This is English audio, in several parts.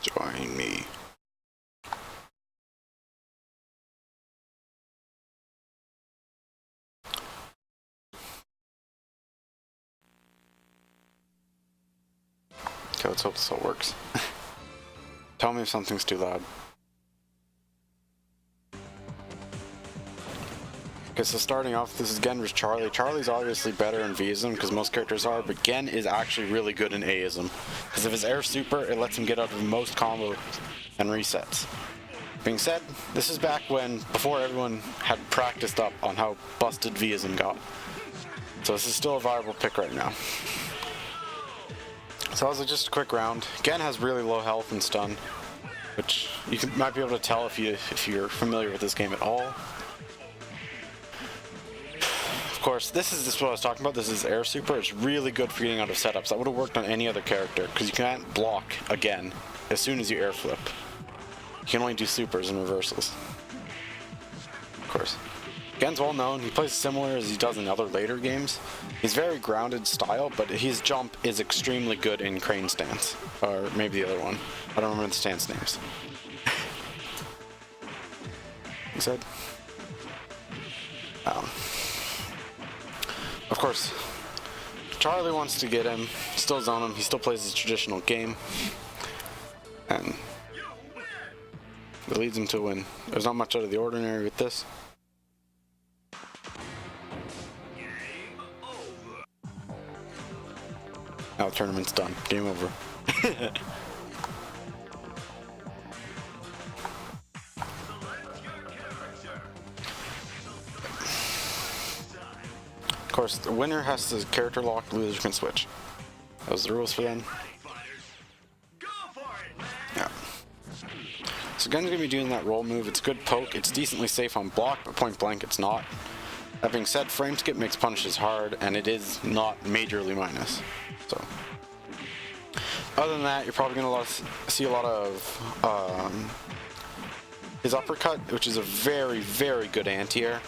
Join me. Okay, let's hope this all works. Tell me if something's too loud. Okay, so starting off, this is Gen vs Charlie. Charlie's obviously better in Vism because most characters are, but Gen is actually really good in Aism. Because if his air super, it lets him get out of most combos and resets. Being said, this is back when, before everyone had practiced up on how busted Vism got. So this is still a viable pick right now. So that was just a quick round. Gen has really low health and stun, which you might be able to tell if you're familiar with this game at all. Of course, this is what I was talking about. This is air super. It's really good for getting out of setups. That would have worked on any other character because you can't block again as soon as you air flip. You can only do supers and reversals. Of course. Gen's well known. He plays similar as he does in other later games. He's very grounded style, but his jump is extremely good in crane stance. Or maybe the other one. I don't remember the stance names. He said. Of course, Charlie wants to get him, still zone him, he still plays his traditional game, and it leads him to a win. There's not much out of the ordinary with this. Now the tournament's done. Game over. Of course, the winner has to character lock, the loser can switch. That was the rules for them. Yeah. So Gen's gonna be doing that roll move. It's good poke. It's decently safe on block, but point blank it's not. That being said, frame skip makes punishes hard, and it is not majorly minus. So, other than that, you're probably gonna see a lot of his uppercut, which is a very, very good anti-air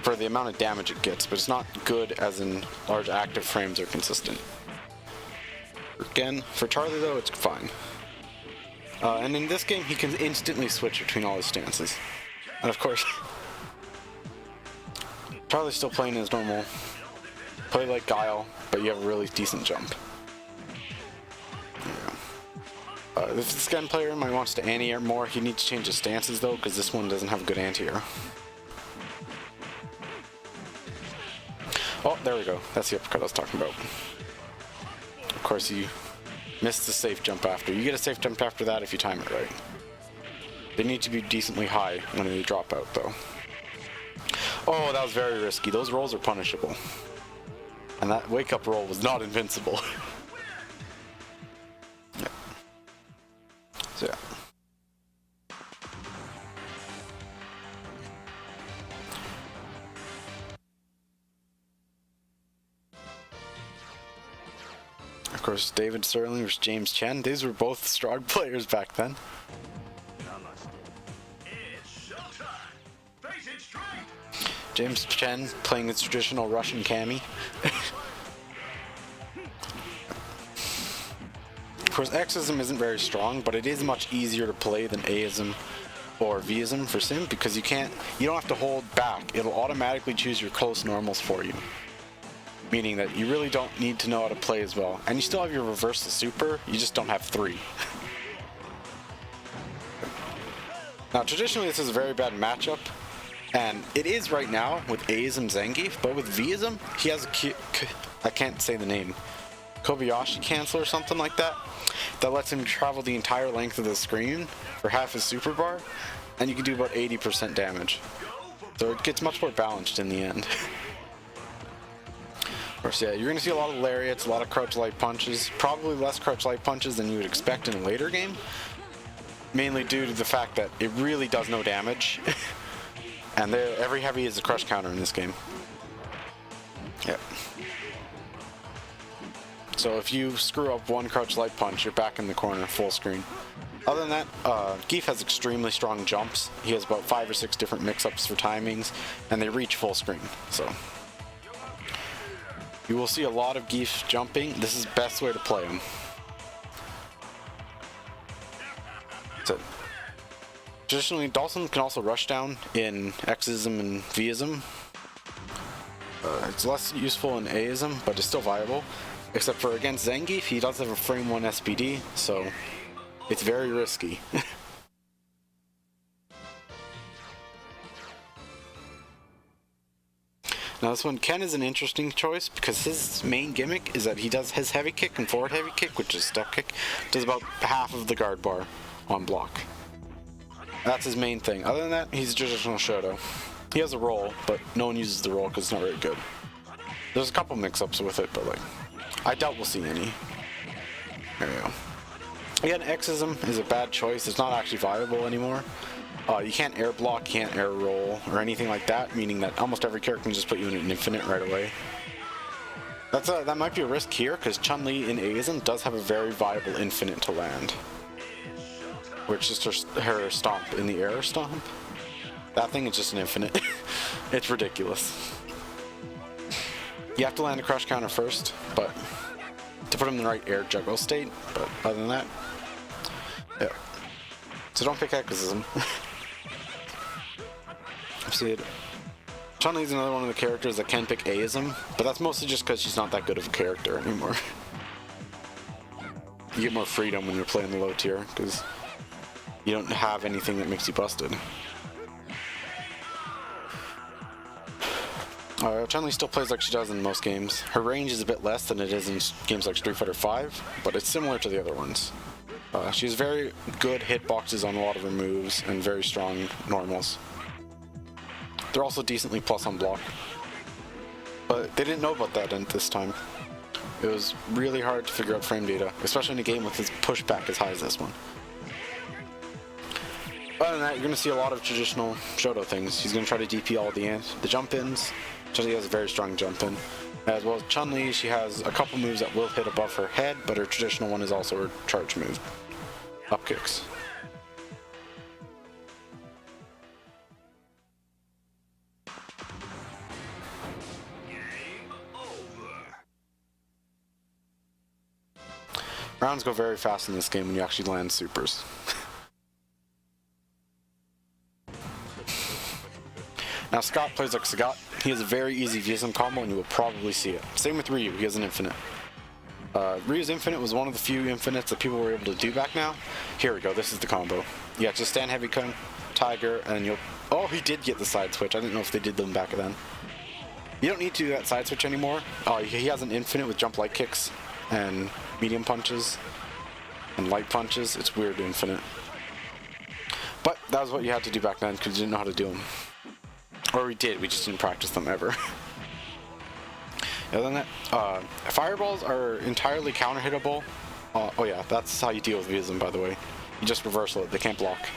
for the amount of damage it gets, but it's not good as in large active frames are consistent. Again, for Charlie though, it's fine. And in this game, he can instantly switch between all his stances. And of course, Charlie's still playing his normal, play like Guile, but you have a really decent jump. If this Gen player might wants to anti-air more, he needs to change his stances though, because this one doesn't have a good anti-air. Oh, there we go. That's the uppercut I was talking about. Of course, you missed the safe jump after. You get a safe jump after that if you time it right. They need to be decently high when they drop out, though. Oh, that was very risky. Those rolls are punishable. And that wake-up roll was not invincible. Yeah. So, yeah. Of course, David Sterling versus James Chen. These were both strong players back then. James Chen playing his traditional Russian cami. Of course, Xism isn't very strong, but it is much easier to play than Aism or Vism for Sim because you don't have to hold back. It'll automatically choose your close normals for you. Meaning that you really don't need to know how to play as well. And you still have your reversal super, you just don't have 3. Now traditionally this is a very bad matchup, and it is right now with Aism Zangief, but with Vism, he has I can't say the name, Kobayashi cancel or something like that, that lets him travel the entire length of the screen for half his super bar, and you can do about 80% damage. So it gets much more balanced in the end. Of course, yeah, you're going to see a lot of lariats, a lot of crouch light punches, probably less crouch light punches than you would expect in a later game, mainly due to the fact that it really does no damage, and every heavy is a crush counter in this game. Yep. So if you screw up one crouch light punch, you're back in the corner, full screen. Other than that, Geef has extremely strong jumps. He has about 5 or 6 different mix-ups for timings, and they reach full screen, so you will see a lot of Geef jumping. This is the best way to play him. it. Traditionally, Dawson can also rush down in Xism and Vism. It's less useful in Aism, but it's still viable. Except for against Zangief, he does have a frame 1 SPD, so it's very risky. Now this one, Ken is an interesting choice because his main gimmick is that he does his heavy kick and forward heavy kick, which is step kick, does about half of the guard bar on block. That's his main thing. Other than that, he's a traditional Shoto. He has a roll, but no one uses the roll because it's not very good. There's a couple mix-ups with it, but like, I doubt we'll see any. There we go. Again, Xism is a bad choice. It's not actually viable anymore. You can't air block, can't air roll, or anything like that, meaning that almost every character can just put you in an infinite right away. That might be a risk here, because Chun-Li in Aism does have a very viable infinite to land. Which is just her stomp in the air stomp. That thing is just an infinite. It's ridiculous. You have to land a crush counter first, but to put him in the right air juggle state, but other than that, yeah. So don't pick Xism. See it. Chun-Li's another one of the characters that can pick Aism, but that's mostly just because she's not that good of a character anymore. You get more freedom when you're playing the low tier, because you don't have anything that makes you busted. Chun-Li still plays like she does in most games. Her range is a bit less than it is in games like Street Fighter V, but it's similar to the other ones. She has very good hitboxes on a lot of her moves, and very strong normals. They're also decently plus on block. But they didn't know about that this time. It was really hard to figure out frame data, especially in a game with his pushback as high as this one. Other than that, you're going to see a lot of traditional Shoto things. He's going to try to DP all the jump-ins. Chun-Li has a very strong jump-in. As well as Chun-Li, she has a couple moves that will hit above her head, but her traditional one is also her charge move. Up kicks. Rounds go very fast in this game when you actually land supers. Now Scott plays like Sagat. He has a very easy Vism combo and you will probably see it. Same with Ryu, he has an infinite. Ryu's infinite was one of the few infinites that people were able to do back now. Here we go, this is the combo. Yeah, just stand heavy con, tiger, and you'll... Oh, he did get the side switch. I didn't know if they did them back then. You don't need to do that side switch anymore. He has an infinite with jump light kicks and medium punches and light punches. It's weird infinite. But that was what you had to do back then because you didn't know how to do them. Or we did, we just didn't practice them ever. Other than that, fireballs are entirely counter-hittable. Oh yeah, that's how you deal with Vism, by the way. You just reversal it, they can't block.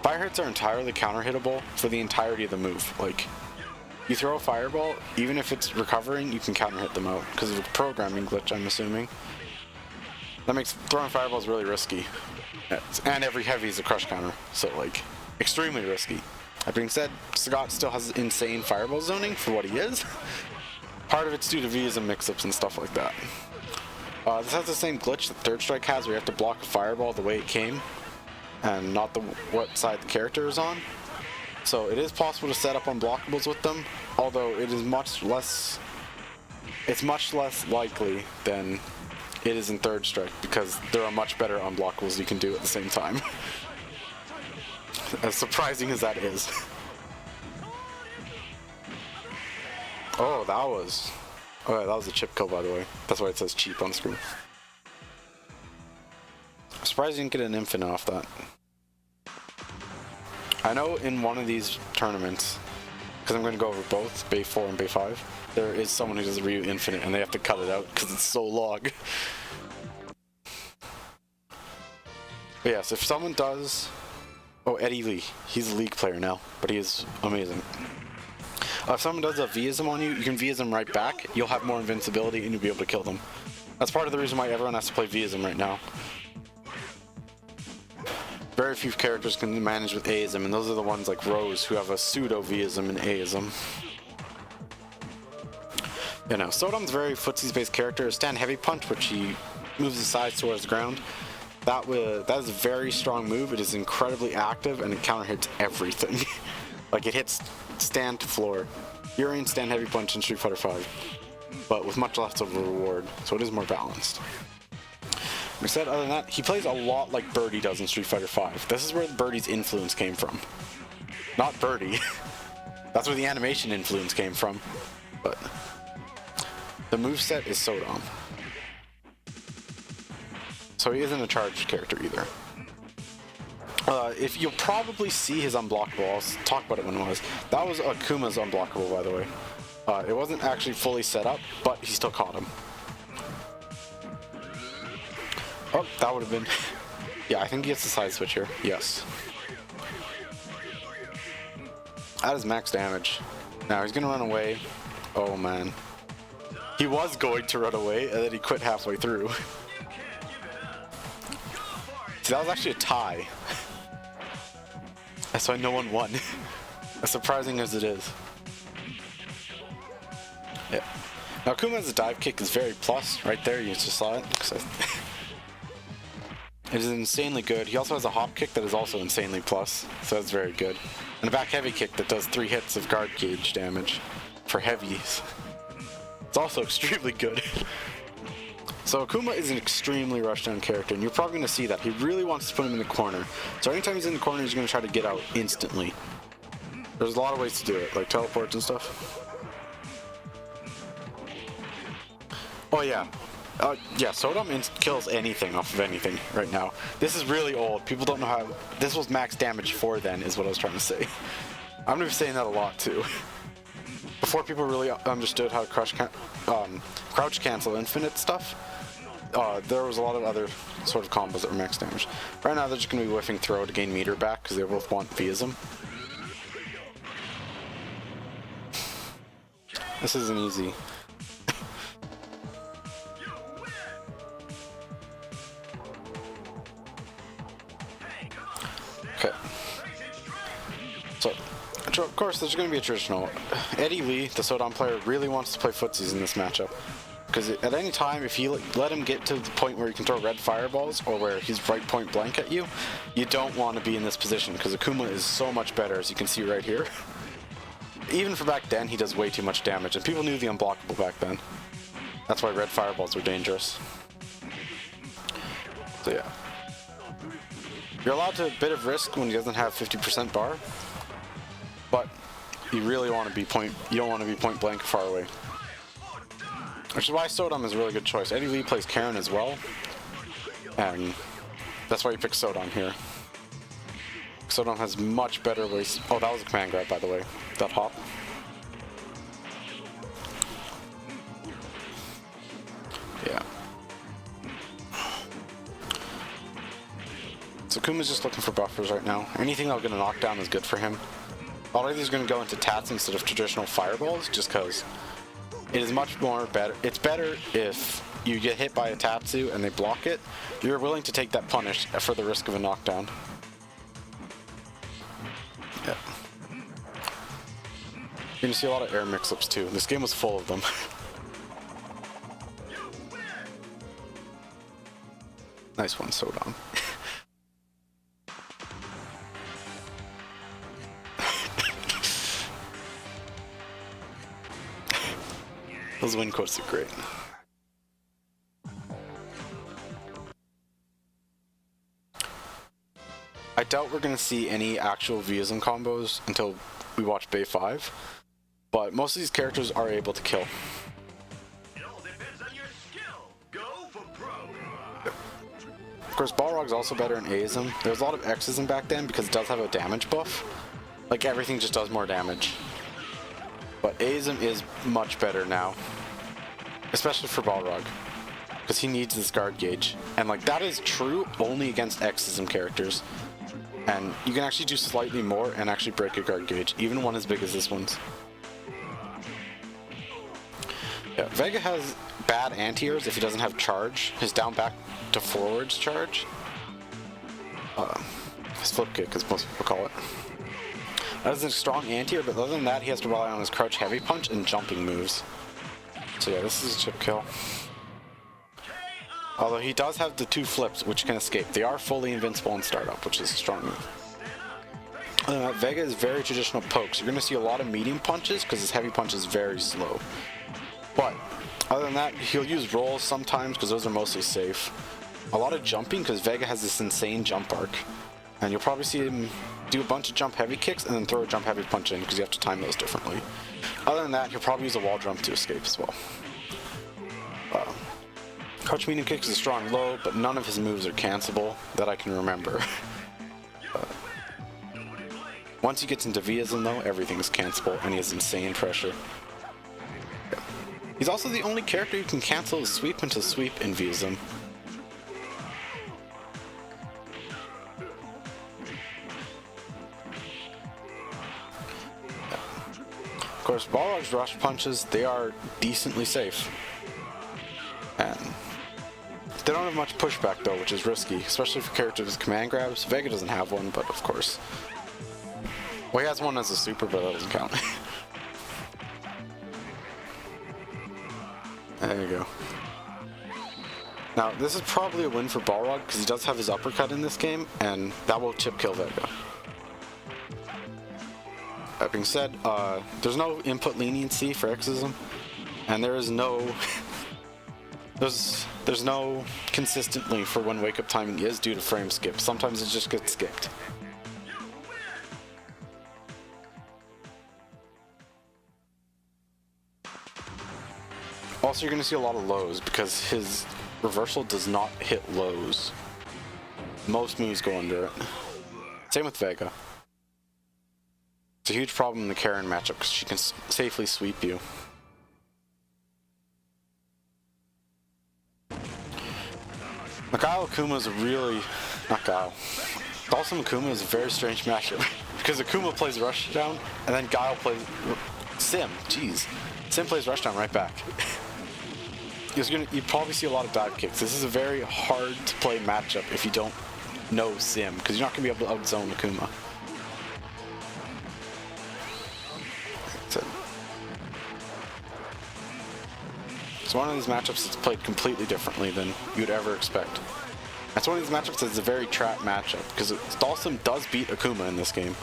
Fire hits are entirely counter-hittable for the entirety of the move. Like, you throw a fireball, even if it's recovering, you can counter-hit them out. Because of a programming glitch, I'm assuming. That makes throwing fireballs really risky. And every heavy is a crush counter, so like, extremely risky. That being said, Sagat still has insane fireball zoning for what he is. Part of it's due to V's and mix-ups and stuff like that. This has the same glitch that Third Strike has, where you have to block a fireball the way it came, and not what side the character is on. So it is possible to set up unblockables with them, although it is much less likely than it is in Third Strike, because there are much better unblockables you can do at the same time. As surprising as that is. Oh, that was a chip kill, by the way. That's why it says cheap on screen. I'm surprised you didn't get an infinite off that. I know in one of these tournaments, because I'm going to go over both, B4 and B5, there is someone who does a Ryu infinite and they have to cut it out because it's so log. But yes, if someone does... Oh, Eddie Lee. He's a League player now, but he is amazing. If someone does a Vism on you, you can Vism right back. You'll have more invincibility and you'll be able to kill them. That's part of the reason why everyone has to play Vism right now. Very few characters can manage with Aism, and those are the ones like Rose who have a pseudo Vism and Aism. You know, Sodom's a very footsies based character. Stand heavy punch, which he moves his sides towards the ground. That is a very strong move. It is incredibly active and it counter hits everything. Like it hits stand to floor. Urian stand heavy punch in Street Fighter 5, but with much less of a reward, so it is more balanced. Instead, other than that, he plays a lot like Birdie does in Street Fighter 5. This is where Birdie's influence came from. Not Birdie. That's where the animation influence came from. But the moveset is Sodom. So he isn't a charged character either. If you'll probably see his unblockable, I'll talk about it when it was. That was Akuma's unblockable, by the way. It wasn't actually fully set up, but he still caught him. Oh, that would have been... Yeah, I think he gets the side switch here. Yes. That is max damage. Now he's gonna run away. Oh man. He was going to run away, and then he quit halfway through. See, that was actually a tie. That's why no one won. As surprising as it is. Yeah. Now Kuma's dive kick is very plus. Right there, you just saw it. It is insanely good. He also has a hop kick that is also insanely plus, so that's very good. And a back heavy kick that does 3 hits of guard gauge damage for heavies. It's also extremely good. So Akuma is an extremely rushdown character, and you're probably going to see that. He really wants to put him in the corner. So anytime he's in the corner, he's going to try to get out instantly. There's a lot of ways to do it, like teleports and stuff. Oh yeah. Yeah, Sodom kills anything off of anything right now. This is really old. People don't know how... This was max damage for then, is what I was trying to say. I'm going to be saying that a lot, too. Before people really understood how to crouch cancel infinite stuff, there was a lot of other sort of combos that were max damage. Right now, they're just going to be whiffing throw to gain meter back, because they both want Vism. This isn't easy. Okay. So, of course, there's going to be a traditional. Eddie Lee, the Sodom player, really wants to play footsies in this matchup. Because at any time, if you let him get to the point where he can throw red fireballs, or where he's right point blank at you, you don't want to be in this position, because Akuma is so much better, as you can see right here. Even for back then, he does way too much damage, and people knew the unblockable back then. That's why red fireballs were dangerous. So yeah. You're allowed to a bit of risk when he doesn't have 50% bar, but you really want to be you don't want to be point blank far away. Which is why Sodom is a really good choice. Eddie Lee plays Karen as well, and that's why you pick Sodom here. Sodom has much better ways. Oh, that was a command grab, by the way. That hop. Yeah. So Kuma's just looking for buffers right now. Anything that'll get a knockdown is good for him. Already he's going to go into tats instead of traditional fireballs, just because it is much more better. It's better if you get hit by a Tatsu and they block it. You're willing to take that punish for the risk of a knockdown. Yeah. You're going to see a lot of air mix-ups too. This game was full of them. Nice one, Sodom. Those win quotes are great. I doubt we're going to see any actual Vism combos until we watch B5, but most of these characters are able to kill. Of course, Balrog's also better in Aism. There's a lot of Xism back then because it does have a damage buff. Like, everything just does more damage. But Aism is much better now, especially for Balrog, because he needs this guard gauge. And like, that is true only against Xism characters. And you can actually do slightly more and actually break a guard gauge, even one as big as this one's. Yeah, Vega has bad anti-airs if he doesn't have charge. His down back to forwards charge. His flip kick, as most people call it. That is a strong anti-air, but other than that, he has to rely on his crouch heavy punch and jumping moves. So yeah, this is a chip kill. Although he does have the 2 flips, which can escape. They are fully invincible in startup, which is a strong move. Vega is very traditional pokes. You're going to see a lot of medium punches because his heavy punch is very slow. But other than that, he'll use rolls sometimes because those are mostly safe. A lot of jumping because Vega has this insane jump arc. And you'll probably see him do a bunch of jump heavy kicks and then throw a jump heavy punch in because you have to time those differently. Other than that, he'll probably use a wall jump to escape as well. Crouch medium kick is a strong low, but none of his moves are cancelable that I can remember. Once he gets into Viism though, everything's cancelable and he has insane pressure. He's also the only character who can cancel his sweep into sweep in Viism. Of course, Balrog's rush punches, they are decently safe. And they don't have much pushback though, which is risky, especially for characters with command grabs. Vega doesn't have one, but of course. Well, he has one as a super, but that doesn't count. There you go. Now, this is probably a win for Balrog, because he does have his uppercut in this game, and that will chip kill Vega. That being said, there's no input leniency for Xism, and there is no... There's no consistently for when wake up timing is due to frame skip. Sometimes it just gets skipped. Also, you're going to see a lot of lows because his reversal does not hit lows. Most moves go under it. Same with Vega. It's a huge problem in the Karen matchup because she can safely sweep you. Guile Akuma is a really... not Guile. Dalsum Akuma is a very strange matchup because Akuma plays Rushdown and then Guile plays... Sim, jeez. Sim plays Rushdown right back. You'd probably see a lot of dive kicks. This is a very hard to play matchup if you don't know Sim because you're not going to be able to outzone Akuma. It's one of these matchups that's played completely differently than you'd ever expect. That's one of these matchups that's a very trap matchup because Dalsum does beat Akuma in this game.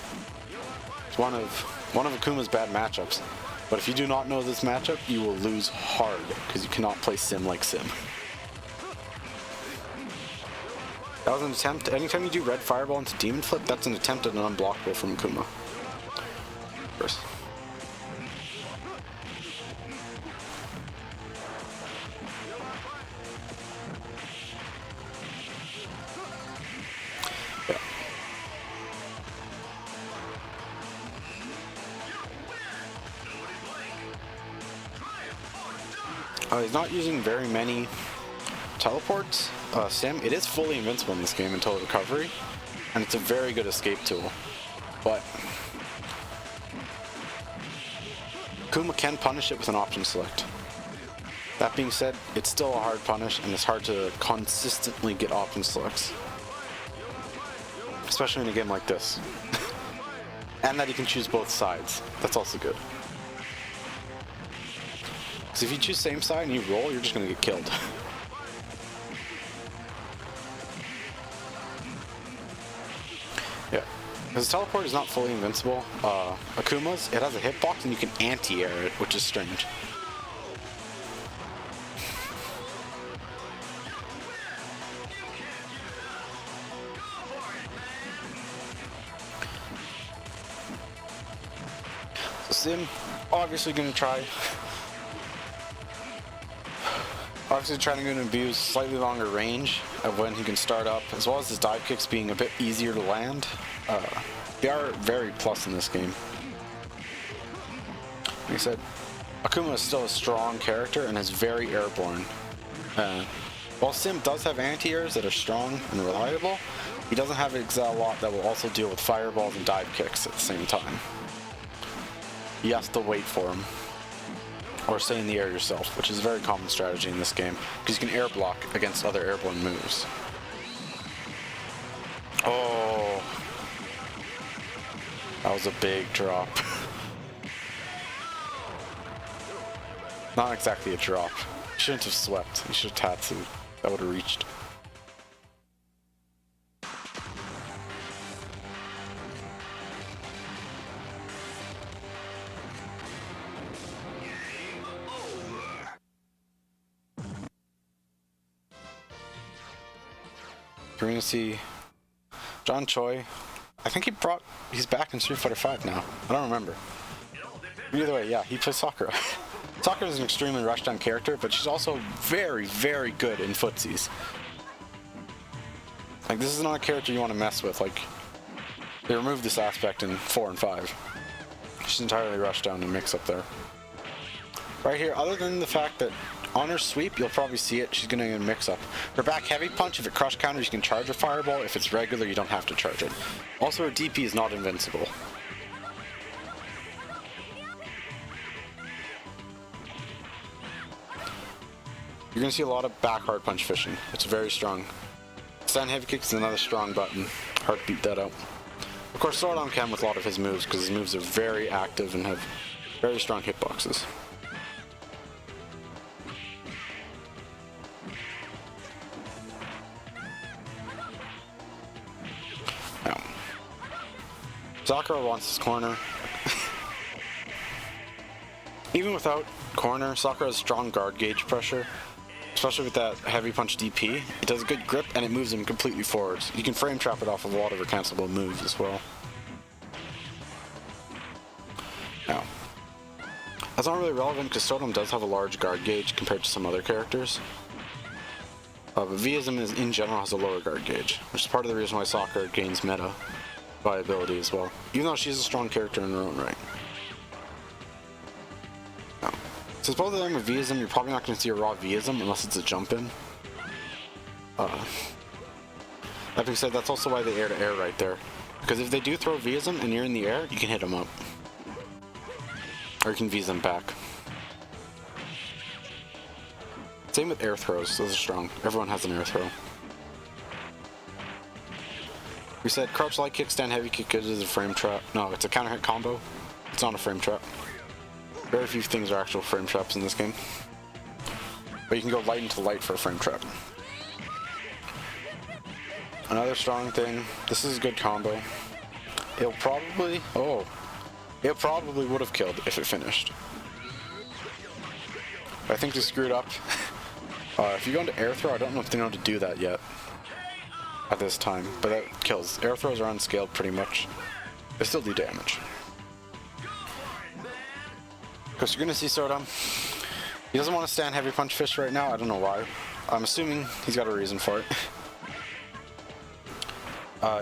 It's one of Akuma's bad matchups. But if you do not know this matchup, you will lose hard because you cannot play Sim like Sim. That was an attempt. Anytime you do red fireball into demon flip, that's an attempt at an unblockable from Akuma. First. He's not using very many teleports. Sim, it is fully invincible in this game until recovery, and it's a very good escape tool. But Akuma can punish it with an option select. That being said, it's still a hard punish, and it's hard to consistently get option selects. Especially in a game like this. And that you can choose both sides. That's also good. Because if you choose same side and you roll, you're just going to get killed. Yeah. Because teleport is not fully invincible. Akuma's, it has a hitbox and you can anti-air it, which is strange. So Sim, obviously going to try... Obviously trying to abuse slightly longer range of when he can start up, as well as his dive kicks being a bit easier to land. They are very plus in this game. Like I said, Akuma is still a strong character and is very airborne. While Sim does have anti-airs that are strong and reliable, he doesn't have a lot that will also deal with fireballs and dive kicks at the same time. You have to wait for him. Or stay in the air yourself, which is a very common strategy in this game, because you can air block against other airborne moves. Oh, that was a big drop. Not exactly a drop. You shouldn't have swept. You should have tattooed. That would have reached. We're gonna see John Choi. I think he's back in Street Fighter 5 now. I don't remember. Either way, yeah, he plays Sakura. Sakura is an extremely rushdown character, but she's also very, very good in footsies. Like, this is not a character you want to mess with. Like, they removed this aspect in 4 and 5. She's entirely rushdown and mix up there. Right here, other than the fact that on her sweep, you'll probably see it, she's gonna mix up. Her back heavy punch, if it crush counters, you can charge a fireball. If it's regular, you don't have to charge it. Also, her DP is not invincible. You're gonna see a lot of back hard punch fishing. It's very strong. Stand heavy kick is another strong button. Hard to beat that out. Of course, Sword can with a lot of his moves, because his moves are very active and have very strong hitboxes. Now, Sakura wants his corner. Even without corner, Sakura has strong guard gauge pressure. Especially with that heavy punch DP, it does a good grip and it moves him completely forwards. You can frame trap it off of a lot of her cancelable moves as well. Now, that's not really relevant because Totem does have a large guard gauge compared to some other characters. But Vism in general has a lower guard gauge, which is part of the reason why Sakura gains meta viability as well, even though she's a strong character in her own right. Since both of them are Vism, you're probably not going to see a raw Vism unless it's a jump in. That being said, that's also why they air to air right there. Because if they do throw Vism and you're in the air, you can hit them up. Or you can Vism back. Same with air throws, those are strong. Everyone has an air throw. We said crouch light kick, stand heavy kick is a frame trap. No, it's a counter hit combo. It's not a frame trap. Very few things are actual frame traps in this game. But you can go light into light for a frame trap. Another strong thing, this is a good combo. It probably would have killed if it finished. But I think they screwed up. If you go into air throw, I don't know if they know how to do that yet. At this time, but that kills. Air throws are unscaled pretty much. They still do damage. Because you're gonna see Sodom. He doesn't want to stand heavy punch fish right now. I don't know why. I'm assuming he's got a reason for it.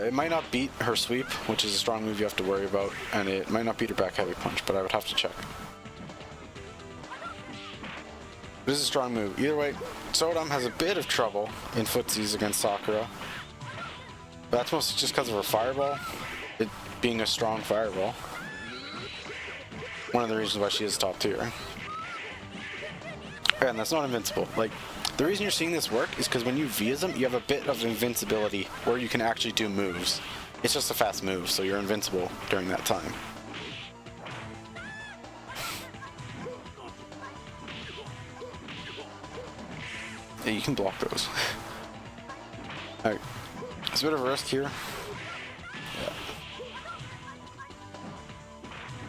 It might not beat her sweep, which is a strong move you have to worry about, and it might not beat her back heavy punch, but I would have to check. This is a strong move. Either way, Sodom has a bit of trouble in footsies against Sakura. But that's mostly just because of her fireball. It being a strong fireball. One of the reasons why she is top tier. And that's not invincible. Like, the reason you're seeing this work is because when you Vism, you have a bit of invincibility where you can actually do moves. It's just a fast move, so you're invincible during that time. Yeah, you can block those. Alright. It's a bit of a risk here. Yeah.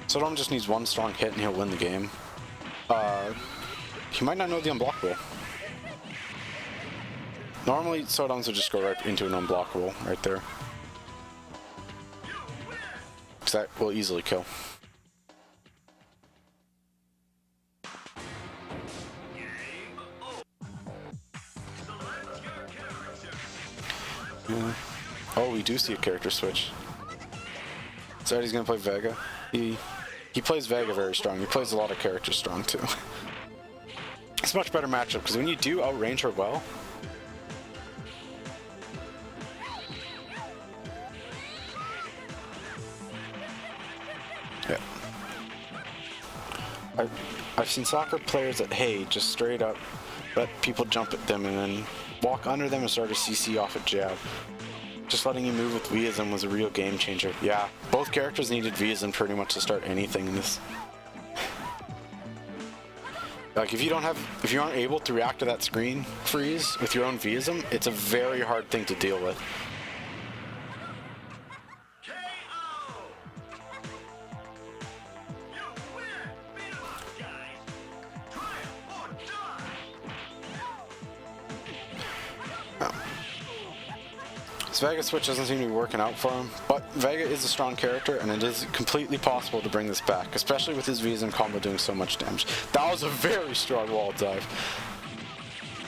Sodom just needs one strong hit and he'll win the game. He might not know the unblockable. Normally, Sodoms would just go right into an unblockable right there. Because that will easily kill. Yeah. Oh, we do see a character switch. So he's gonna play Vega. He plays Vega very strong. He plays a lot of characters strong too. It's a much better matchup because when you do outrange her well, yeah. I've seen soccer players that just straight up let people jump at them and then walk under them and start a CC off a jab. Just letting you move with Vism was a real game changer. Yeah, both characters needed Vism pretty much to start anything in this. Like if you aren't able to react to that screen freeze with your own Vism, it's a very hard thing to deal with. This Vega switch doesn't seem to be working out for him, but Vega is a strong character, and it is completely possible to bring this back, especially with his Vism combo doing so much damage. That was a very strong wall dive.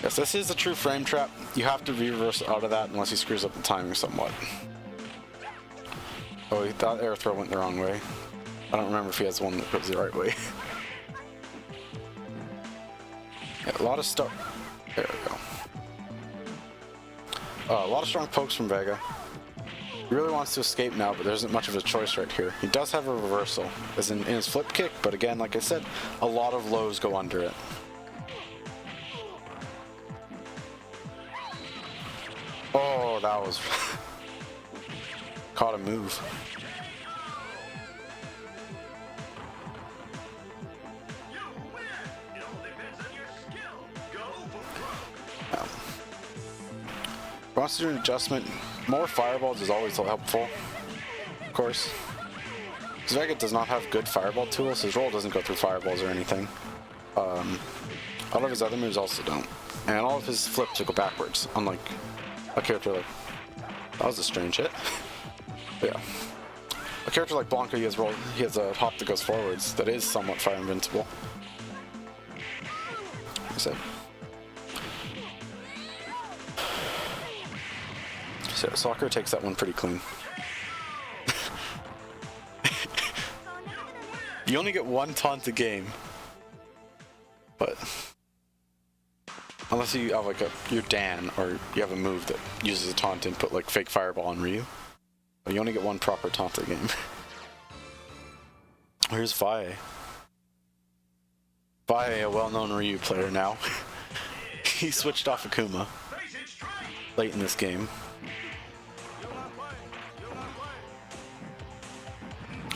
Yes, this is a true frame trap. You have to reverse out of that unless he screws up the timing somewhat. Oh, that air throw went the wrong way. I don't remember if he has one that goes the right way. Yeah, a lot of stuff. There we go. A lot of strong pokes from Vega. He really wants to escape now, but there isn't much of a choice right here. He does have a reversal, as in his flip kick, but again, like I said, a lot of lows go under it. Oh, that was... caught a move. Wants to do an adjustment. More fireballs is always helpful, of course. Vega does not have good fireball tools. His roll doesn't go through fireballs or anything. All of his other moves also don't. And all of his flips will go backwards, unlike a character like... That was a strange hit. But yeah. A character like Blanca, he has a hop that goes forwards that is somewhat fire invincible. Like I said. So Soccer takes that one pretty clean. You only get one taunt a game. But unless you have like you're Dan, or you have a move that uses a taunt and put like fake fireball on Ryu. But you only get one proper taunt a game. Here's Vae. Vae, a well-known Ryu player now. He switched off Akuma late in this game.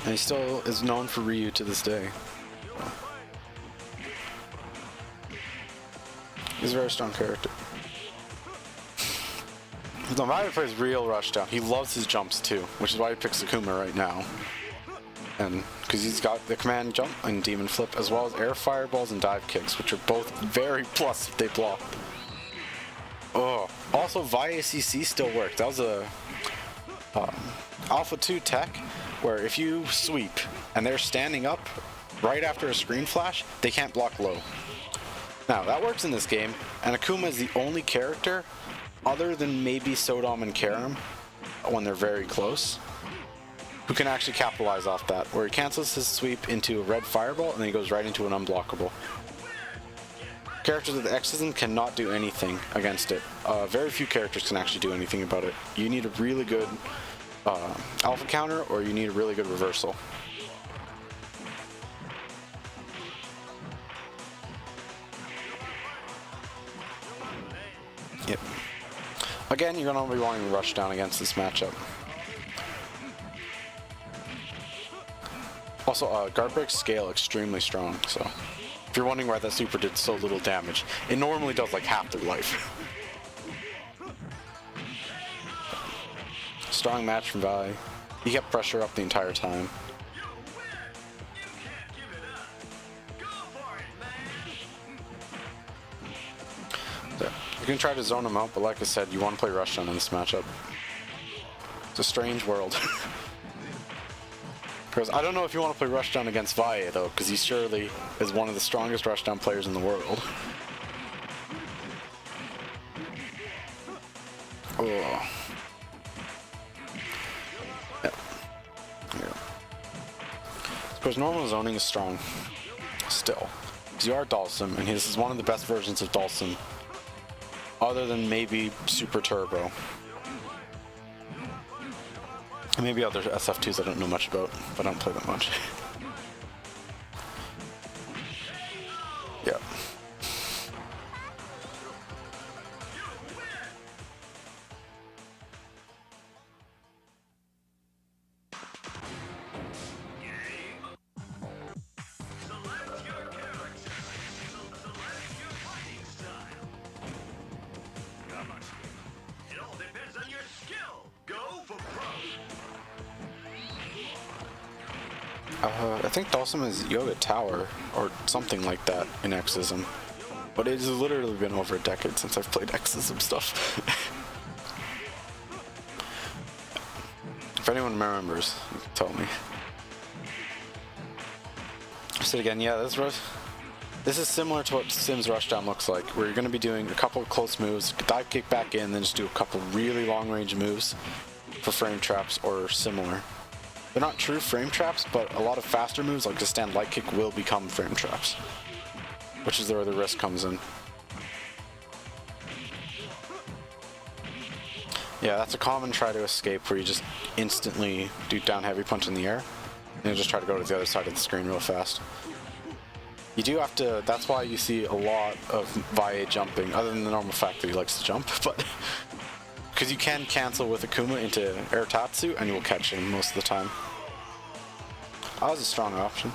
And he still is known for Ryu to this day. He's a very strong character. The Vae plays real rushdown. He loves his jumps too, which is why he picks Akuma right now. And because he's got the command jump and demon flip, as well as air fireballs and dive kicks, which are both very plus if they block. Oh, also Vae CC still worked. That was a Alpha 2 tech where if you sweep and they're standing up right after a screen flash, they can't block low. Now that works in this game, and Akuma is the only character, other than maybe Sodom and Karim, when they're very close, who can actually capitalize off that, where he cancels his sweep into a red fireball and then he goes right into an unblockable. Characters with Exism cannot do anything against it. Very few characters can actually do anything about it. You need a really good alpha counter, or you need a really good reversal. Yep. Again, you're going to be wanting to rush down against this matchup. Also, guard breaks scale extremely strong, so if you're wondering why that super did so little damage, it normally does like half their life. Strong match from Vae. He kept pressure up the entire time. So, you can try to zone him out, but like I said, you want to play rushdown in this matchup. It's a strange world. Because I don't know if you want to play rushdown against Vae though, because he surely is one of the strongest rushdown players in the world. Oh. Yeah. Yeah. Of course, normal zoning is strong. Still. Because you are Dhalsim, and this is one of the best versions of Dhalsim. Other than maybe Super Turbo. And maybe other SF2s I don't know much about, but I don't play that much. Yeah. I think Dawson is Yoga Tower or something like that in Exism. But it has literally been over a decade since I've played Exism stuff. If anyone remembers, you can tell me. So again, yeah, this is similar to what Sims Rushdown looks like, where you're going to be doing a couple of close moves, dive kick back in, then just do a couple really long range moves for frame traps or similar. They're not true frame traps, but a lot of faster moves like the stand light kick will become frame traps, which is where the risk comes in. Yeah, that's a common try to escape where you just instantly do down heavy punch in the air and you just try to go to the other side of the screen real fast. You do have to, that's why you see a lot of Valle jumping, other than the normal fact that he likes to jump, but because you can cancel with Akuma into Air Tatsu and you will catch him most of the time. That was a strong option.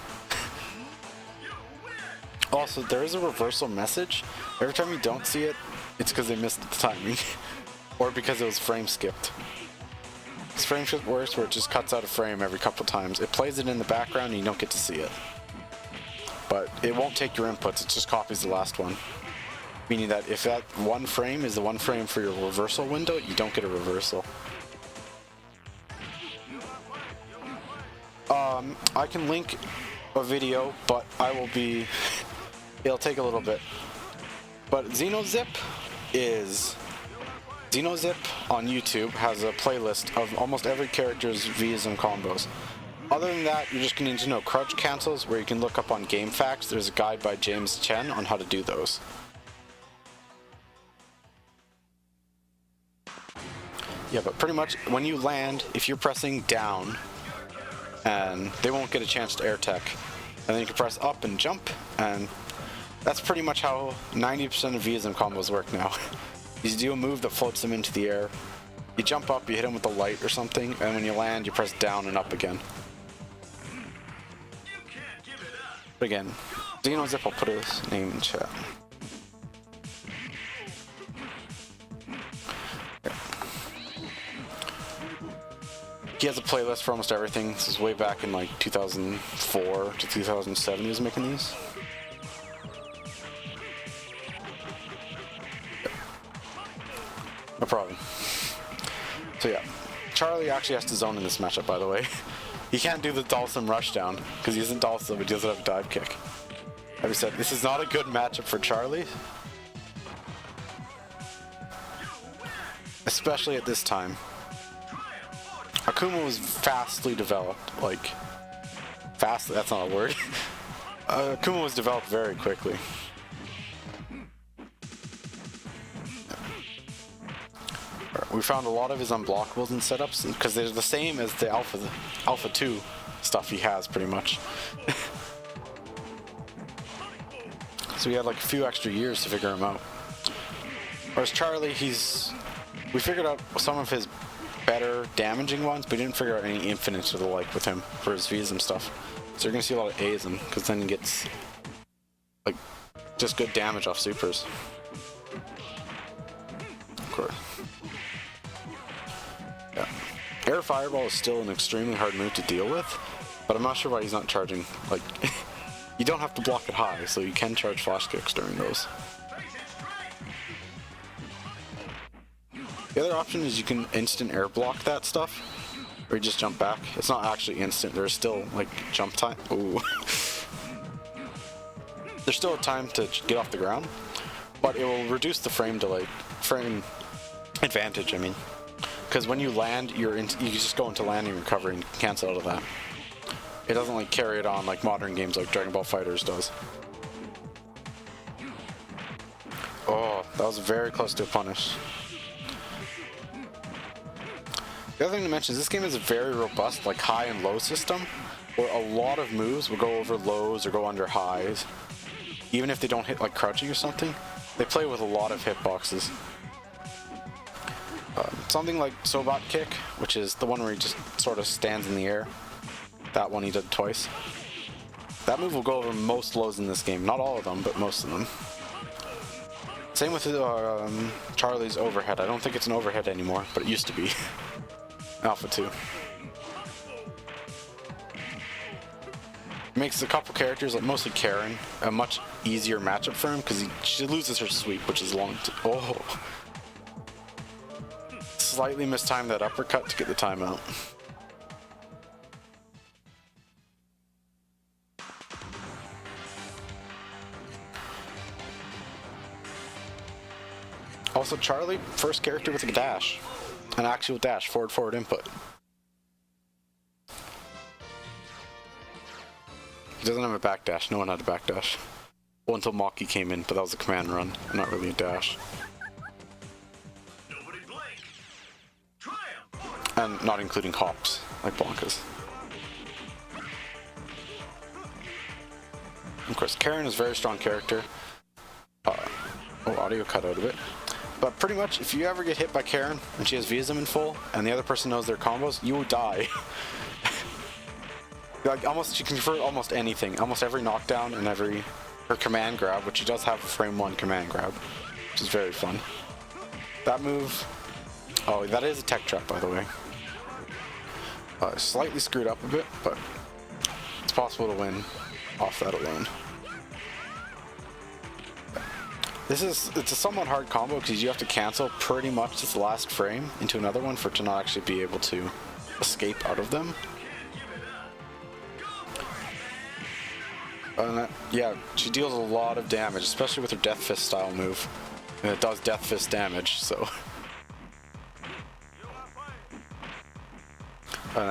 Also, there is a reversal message. Every time you don't see it, it's because they missed the timing. Or because it was frame skipped. This frame shift works where it just cuts out a frame every couple times. It plays it in the background and you don't get to see it. But it won't take your inputs, it just copies the last one. Meaning that if that one frame is the one frame for your reversal window, you don't get a reversal. I can link a video, but it'll take a little bit. But Xenozip on YouTube has a playlist of almost every character's V's and combos. Other than that, you're just going to need to know crouch cancels, where you can look up on GameFAQs. There's a guide by James Chen on how to do those. Yeah, but pretty much when you land, if you're pressing down, and they won't get a chance to air tech, and then you can press up and jump, and that's pretty much how 90% of V's and combos work now. You do a move that floats them into the air, you jump up, you hit them with a light or something, and when you land, you press down and up again. But again, Xenozip, I'll put his name in chat. He has a playlist for almost everything. This is way back in like 2004 to 2007 he was making these. No problem. So yeah, Charlie actually has to zone in this matchup, by the way. He can't do the Dalsum rushdown because he isn't Dalsum, but he doesn't have a dive kick. Like I said, this is not a good matchup for Charlie. Especially at this time. Akuma was fastly developed, like, fastly, that's not a word. Akuma was developed very quickly. We found a lot of his unblockables and setups, because they're the same as the Alpha 2 stuff he has, pretty much. So we had like a few extra years to figure him out. Whereas Charlie, we figured out some of his better damaging ones, but we didn't figure out any infinites or the like with him for his V's and stuff. So you're gonna see a lot of A's him, because then he gets like just good damage off supers. Of course. Yeah. Air Fireball is still an extremely hard move to deal with, but I'm not sure why he's not charging. Like, you don't have to block it high, so you can charge flash kicks during those. The other option is you can instant air block that stuff, or you just jump back. It's not actually instant, there's still like jump time. Ooh. There's still a time to get off the ground, but it will reduce the frame advantage, I mean. Because when you land, you just go into landing recovery and cancel out of that. It doesn't like carry it on like modern games like Dragon Ball FighterZ does. Oh, that was very close to a punish. The other thing to mention is this game is a very robust like high and low system, where a lot of moves will go over lows or go under highs. Even if they don't hit like crouching or something, they play with a lot of hitboxes. Something like Sobat Kick, which is the one where he just sort of stands in the air. That one he did twice. That move will go over most lows in this game. Not all of them, but most of them. Same with Charlie's overhead. I don't think it's an overhead anymore, but it used to be. Alpha 2. Makes a couple characters, like mostly Karen, a much easier matchup for him because she loses her sweep, which is long. Oh, slightly mistimed that uppercut to get the timeout. Also, Charlie, first character with a dash, an actual dash, forward input. He doesn't have a backdash. No one had a backdash. Well, until Maki came in, but that was a command run, not really a dash. And not including hops, like Blanca's. Of course, Karen is a very strong character. Oh, audio cut out of it. But pretty much, if you ever get hit by Karen, and she has Vism in full, and the other person knows their combos, you will die. Like, almost, she can convert almost anything. Almost every knockdown and her command grab, which she does have a frame 1 command grab, which is very fun. That move... Oh, that is a tech trap, by the way. Slightly screwed up a bit, but it's possible to win off that alone. It's a somewhat hard combo because you have to cancel pretty much this last frame into another one for it to not actually be able to escape out of them. Yeah, she deals a lot of damage, especially with her Death Fist style move. And it does Death Fist damage, so...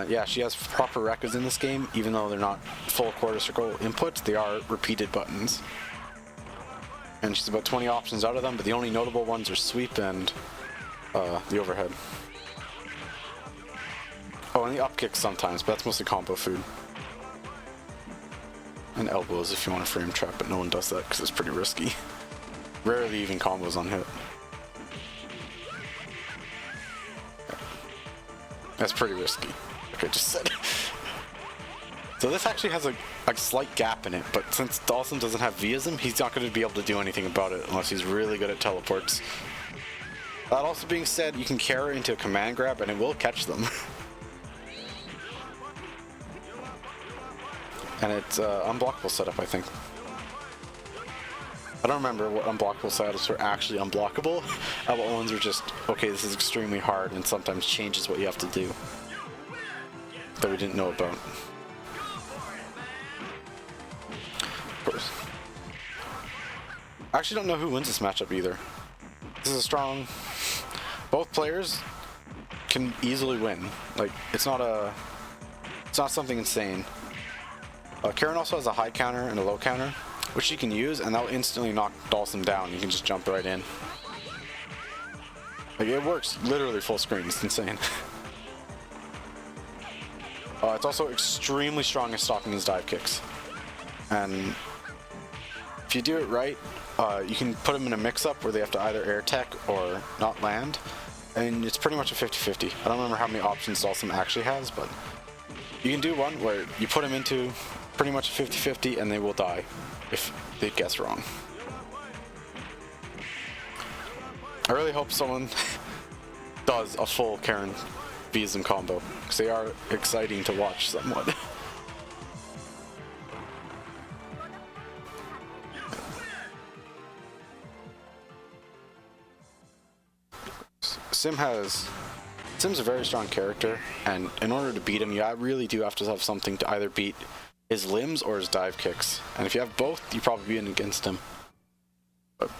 yeah, she has proper records in this game, even though they're not full quarter circle inputs, they are repeated buttons. And she's about 20 options out of them, but the only notable ones are sweep and the overhead. Oh, and the up kicks sometimes, but that's mostly combo food. And elbows if you want to frame trap, but no one does that because it's pretty risky. Rarely even combos on hit. That's pretty risky, like I just said. So this actually has a slight gap in it, but since Dawson doesn't have Vism, he's not going to be able to do anything about it unless he's really good at teleports. That also being said, you can carry into a command grab and it will catch them. And it's unblockable setup, I think. I don't remember what unblockable setups were actually unblockable. What ones were just, okay, this is extremely hard and sometimes changes what you have to do. That we didn't know about. Of course. I actually don't know who wins this matchup either. This is a strong... Both players can easily win. Like, it's not something insane. Karen also has a high counter and a low counter, which she can use, and that will instantly knock Dawson down. You can just jump right in. Like, it works literally full screen. It's insane. It's also extremely strong at stocking his dive kicks. And if you do it right, you can put them in a mix-up where they have to either air tech or not land. And it's pretty much a 50-50. I don't remember how many options Dawson actually has, but you can do one where you put them into pretty much a 50-50 and they will die if they guess wrong. I really hope someone does a full Karen Vism combo, because they are exciting to watch somewhat. Sim's a very strong character, and in order to beat him, you really do have to have something to either beat his limbs or his dive kicks. And if you have both, you probably win against him. But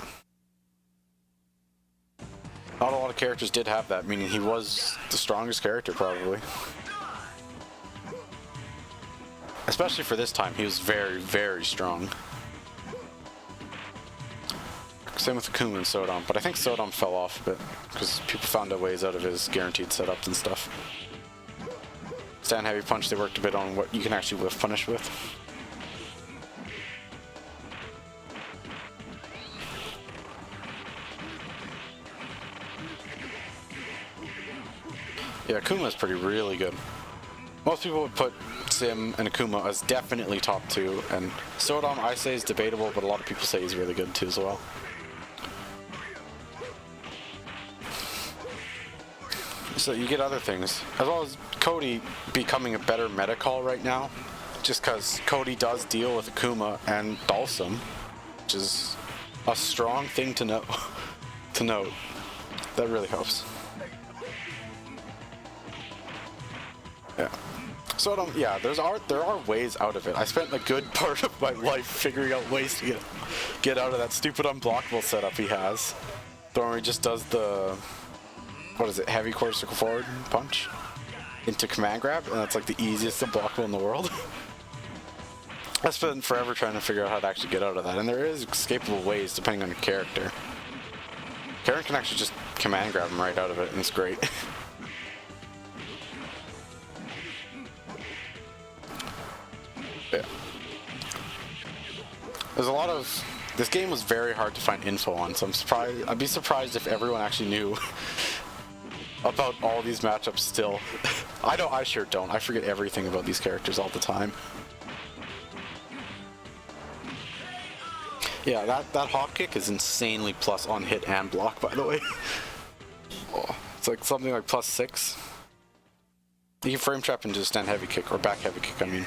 not a lot of characters did have that, meaning he was the strongest character probably. Especially for this time, he was very, very strong. Same with Akuma and Sodom, but I think Sodom fell off a bit because people found out ways out of his guaranteed setups and stuff. Stand heavy punch, they worked a bit on what you can actually whiff punish with. Yeah, Akuma is really good. Most people would put Sim and Akuma as definitely top 2, and Sodom I say is debatable, but a lot of people say he's really good too as well. So you get other things, as well as Cody becoming a better meta call right now. just because Cody does deal with Akuma and Dalsum, which is a strong thing to know. To note. That really helps. Yeah. So yeah, there are ways out of it. I spent a good part of my life figuring out ways to get out of that stupid unblockable setup he has. The one where he just does the, what is it, heavy quarter circle forward punch into command grab, and that's like the easiest unblockable in the world. I spent forever trying to figure out how to actually get out of that, and there is escapable ways depending on your character. Karen can actually just command grab him right out of it, and it's great. Yeah. There's a lot of... This game was very hard to find info on, so I'd be surprised if everyone actually knew about all these matchups still. I sure don't. I forget everything about these characters all the time. Yeah, that hop kick is insanely plus on hit and block, by the way. Oh, it's like something like +6. You can frame trap into a stand heavy kick, or back heavy kick, I mean.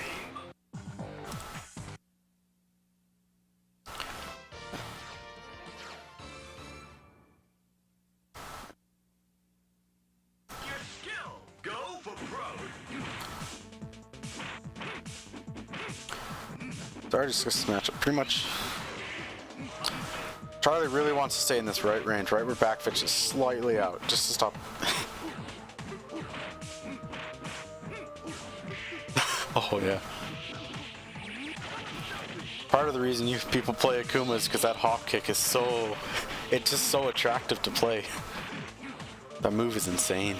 So I already discussed this matchup. Pretty much, Charlie really wants to stay in this right range, right where back fetch is slightly out, just to stop. Oh yeah. Part of the reason you people play Akuma is because that hop kick is so, it's just so attractive to play. That move is insane.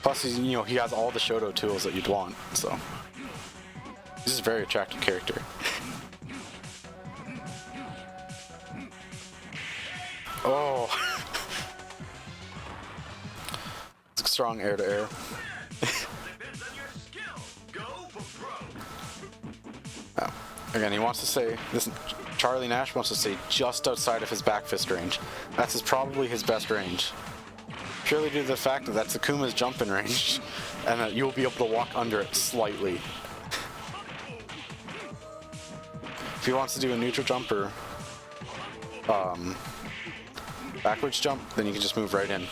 Plus, you know, he has all the Shoto tools that you'd want, so this is a very attractive character. Oh, it's a strong air to air. Oh. Again, he wants to say this. Charlie Nash wants to stay just outside of his back fist range. That's probably his best range. Purely due to the fact that that's Akuma's jumping range, and that you'll be able to walk under it slightly. If he wants to do a neutral jump or backwards jump, then you can just move right in,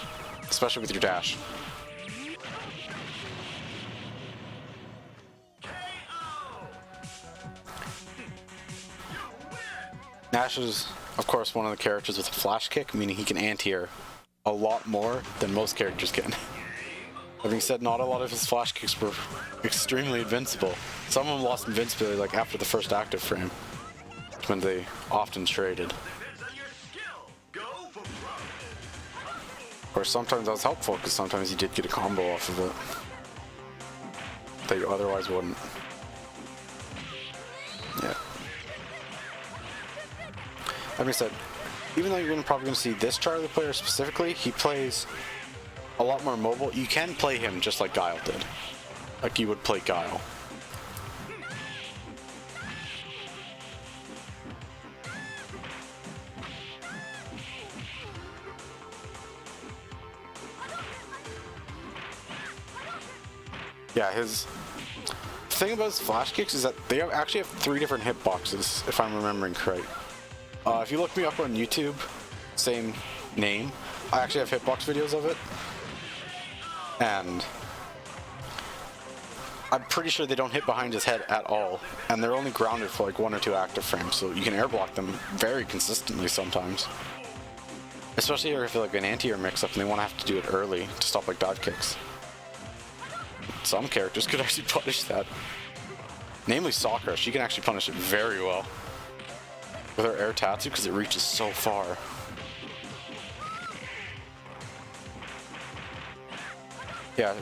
especially with your dash. Nash is, of course, one of the characters with a flash kick, meaning he can anti-air a lot more than most characters can. That being said, not a lot of his flash kicks were extremely invincible. Some of them lost invincibility like after the first active frame, when they often traded. Or sometimes that was helpful, because sometimes you did get a combo off of it that you otherwise wouldn't. Yeah. That being said, even though you're probably going to see this Charlie player specifically, he plays a lot more mobile. You can play him just like Guile did. Like you would play Guile. Yeah, his thing about his flash kicks is that they actually have 3 different hitboxes, if I'm remembering correct. If you look me up on YouTube, same name, I actually have hitbox videos of it. And I'm pretty sure they don't hit behind his head at all. And they're only grounded for like 1 or 2 active frames, so you can air block them very consistently sometimes. Especially if you're like an anti-air mix-up and they want to have to do it early to stop like dive kicks. Some characters could actually punish that. Namely Sakura, she can actually punish it very well with her air tatsu because it reaches so far. Yeah.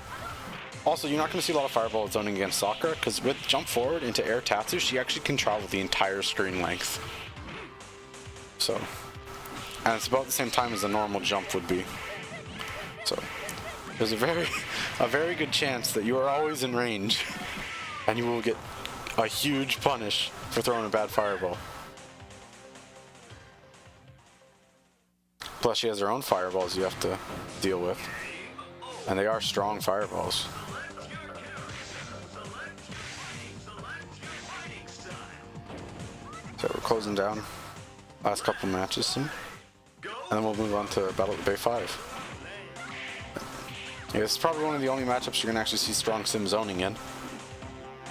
Also, you're not going to see a lot of fireball zoning against Sakura because with jump forward into air tatsu, she actually can travel the entire screen length. So, and it's about the same time as a normal jump would be. So, there's a very good chance that you are always in range, and you will get a huge punish for throwing a bad fireball. Plus, she has her own fireballs you have to deal with. And they are strong fireballs. So we're closing down last couple matches soon. And then we'll move on to Battle at the B5. Yeah, this is probably one of the only matchups you're going to actually see strong sim zoning in.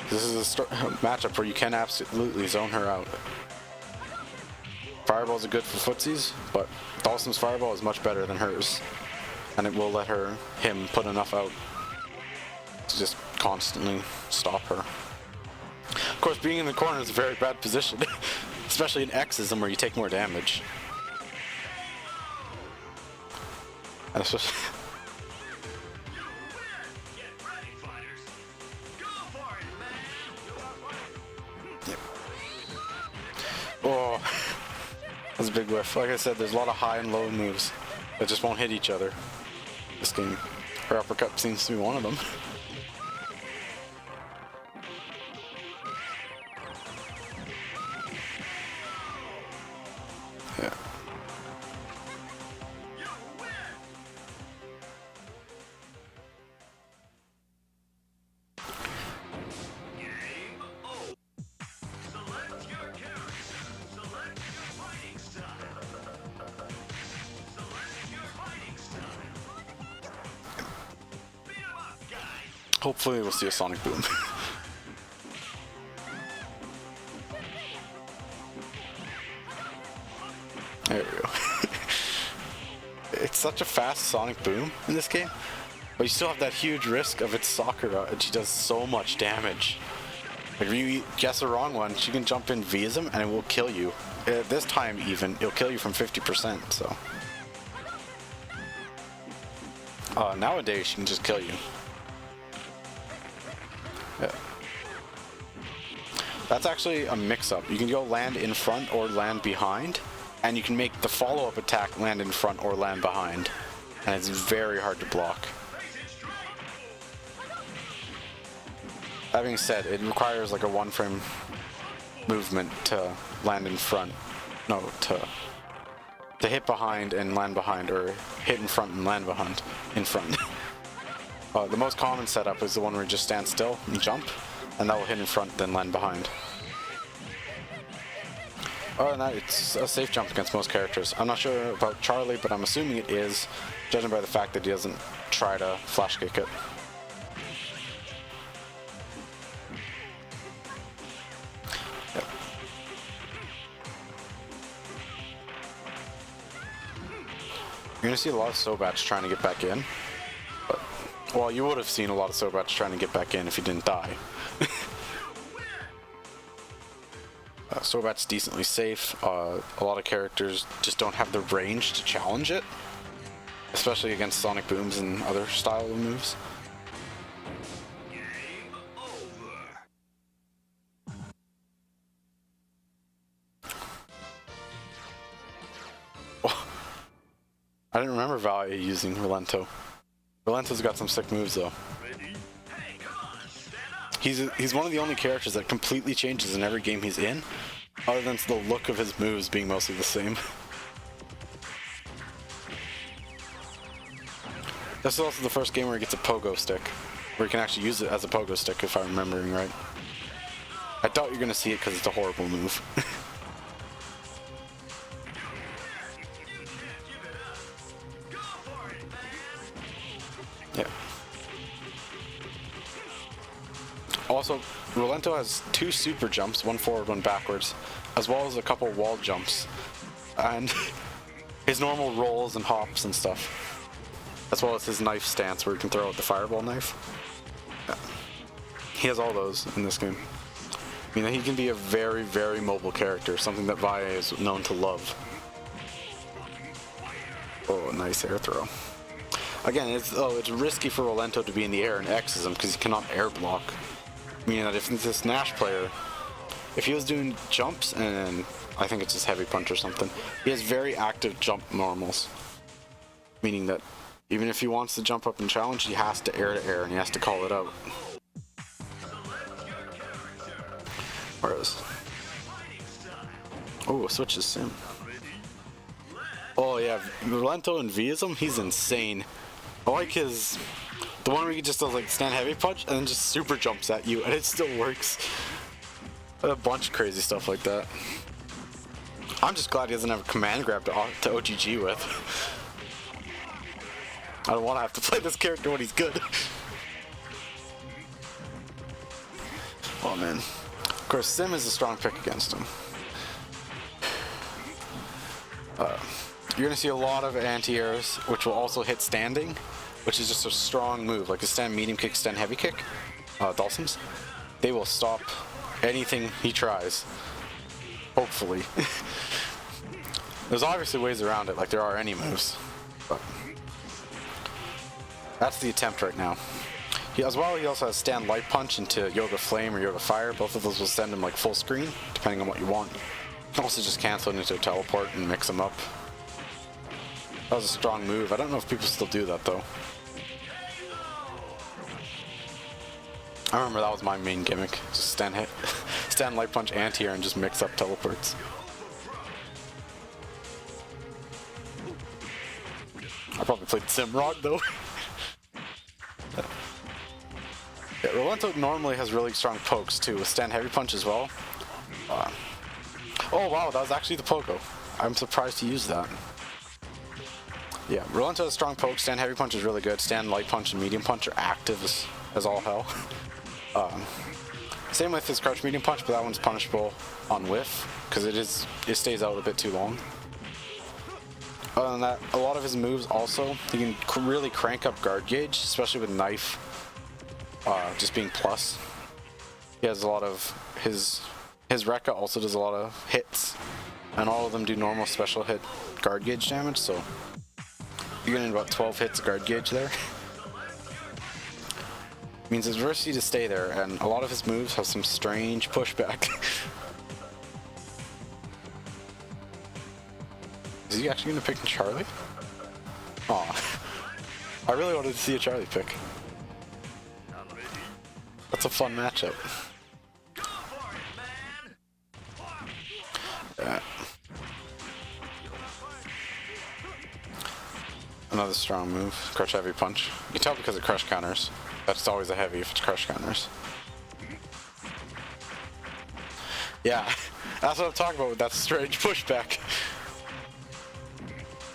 This is a matchup where you can absolutely zone her out. Fireballs are good for footsies, but Dawson's fireball is much better than hers. And it will let him put enough out to just constantly stop her. Of course, being in the corner is a very bad position, especially in Xism where you take more damage. And especially yep. Oh, that's a big whiff. Like I said, there's a lot of high and low moves that just won't hit each other this game. Her uppercut seems to be one of them. Yeah. Hopefully we'll see a sonic boom. There we go. It's such a fast sonic boom in this game, but you still have that huge risk of its Sakura, and she does so much damage. Like, if you guess the wrong one, she can jump in Vism and it will kill you. This time even, it'll kill you from 50%, so. Nowadays, she can just kill you. Yeah. That's actually a mix-up. You can go land in front or land behind, and you can make the follow-up attack land in front or land behind. And it's very hard to block. That being said, it requires like a one-frame movement to land in front. No, to hit behind and land behind, or hit in front and land behind, in front. The most common setup is the one where you just stand still and jump, and that will hit in front, then land behind. Other than that, it's a safe jump against most characters. I'm not sure about Charlie, but I'm assuming it is, judging by the fact that he doesn't try to flash kick it. Yep. You're going to see a lot of Sobats trying to get back in. Well, you would have seen a lot of Sobats trying to get back in if you didn't die. Sobat's decently safe. A lot of characters just don't have the range to challenge it, especially against Sonic Booms and other style of moves. Oh, I didn't remember Valia using Relento. Relento's got some sick moves though. He's one of the only characters that completely changes in every game he's in, other than the look of his moves being mostly the same. This is also the first game where he gets a pogo stick, where you can actually use it as a pogo stick if I'm remembering right. I doubt you're gonna see it because it's a horrible move. Yeah. Also, Relento has 2 super jumps, one forward, one backwards, as well as a couple wall jumps, and his normal rolls and hops and stuff, as well as his knife stance where he can throw out the fireball knife. Yeah. He has all those in this game. I mean, he can be a very, very mobile character, something that Vaia is known to love. Oh, nice air throw. Again, it's risky for Relento to be in the air in Xism because he cannot air block. Meaning that if this Nash player, if he was doing jumps and I think it's just heavy punch or something, he has very active jump normals. Meaning that even if he wants to jump up and challenge, he has to air and he has to call it out. Whereas, oh, switches sim. Oh yeah, Relento and Vism, he's insane. I like his, the one where he just does like stand heavy punch and then just super jumps at you and it still works. A bunch of crazy stuff like that. I'm just glad he doesn't have a command grab to OGG with. I don't want to have to play this character when he's good. Oh man. Of course, Sim is a strong pick against him. You're gonna see a lot of anti-airs, which will also hit standing, which is just a strong move, like a stand medium kick, stand heavy kick. Dawson's. They will stop anything he tries. Hopefully. There's obviously ways around it, like there are any moves. But that's the attempt right now. He also has stand light punch into Yoga Flame or Yoga Fire. Both of those will send him like full screen, depending on what you want. You can also just cancel it into a teleport and mix them up. That was a strong move. I don't know if people still do that though. I remember that was my main gimmick. Just stand light punch anti-air and just mix up teleports. I probably played Simrog though. Yeah, Rolento normally has really strong pokes too, with stand heavy punch as well. Oh wow, that was actually the Pogo. I'm surprised he used that. Yeah, Rolento has strong pokes, stand heavy punch is really good, stand light punch and medium punch are active as all hell. Same with his crouch medium punch, but that one's punishable on whiff, because it stays out a bit too long. Other than that, a lot of his moves also, he can really crank up guard gauge, especially with knife just being plus. He has a lot of, his Rekka also does a lot of hits, and all of them do normal special hit guard gauge damage, so you're getting about 12 hits guard gauge there. Means it's risky to stay there, and a lot of his moves have some strange pushback. Is he actually going to pick Charlie? Aw. I really wanted to see a Charlie pick. That's a fun matchup. Yeah. Another strong move. Crush heavy punch. You can tell because it crush counters. That's always a heavy if it's crush counters. Yeah, that's what I'm talking about with that strange pushback.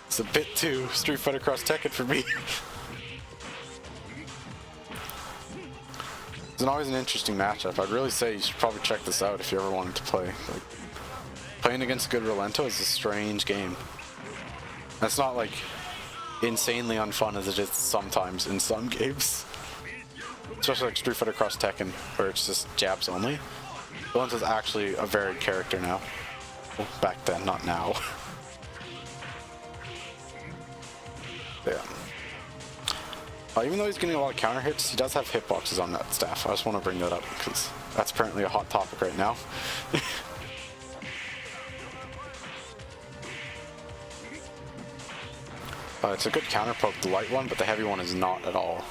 It's a bit too Street Fighter Cross Tekken for me. It's always an interesting matchup. I'd really say you should probably check this out if you ever wanted to play. Like, playing against a good Rolento is a strange game. That's not like insanely unfun as it is sometimes in some games. Especially like Street Fighter Cross Tekken, where it's just jabs only. Rolento's actually a varied character now. Well, back then, not now. Yeah. Even though he's getting a lot of counter hits, he does have hitboxes on that staff. I just want to bring that up because that's apparently a hot topic right now. It's a good counter poke, the light one, but the heavy one is not at all.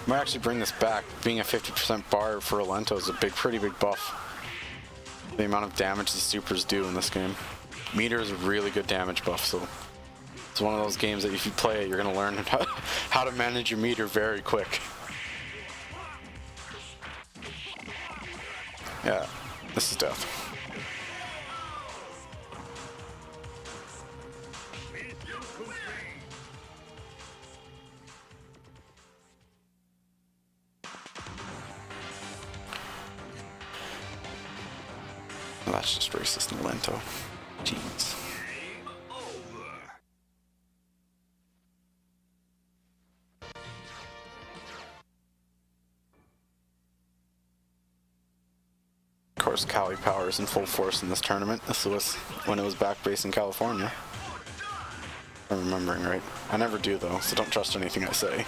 I might actually bring this back. Being a 50% bar for Rolento is a pretty big buff. The amount of damage the supers do in this game. Meter is a really good damage buff, so it's one of those games that if you play it, you're going to learn how to manage your meter very quick. Yeah, this is death. Well, that's just racist Rolento. Jeez. Of course, Cali Power is in full force in this tournament. This was when it was back based in California. If I'm remembering right. I never do though, so don't trust anything I say.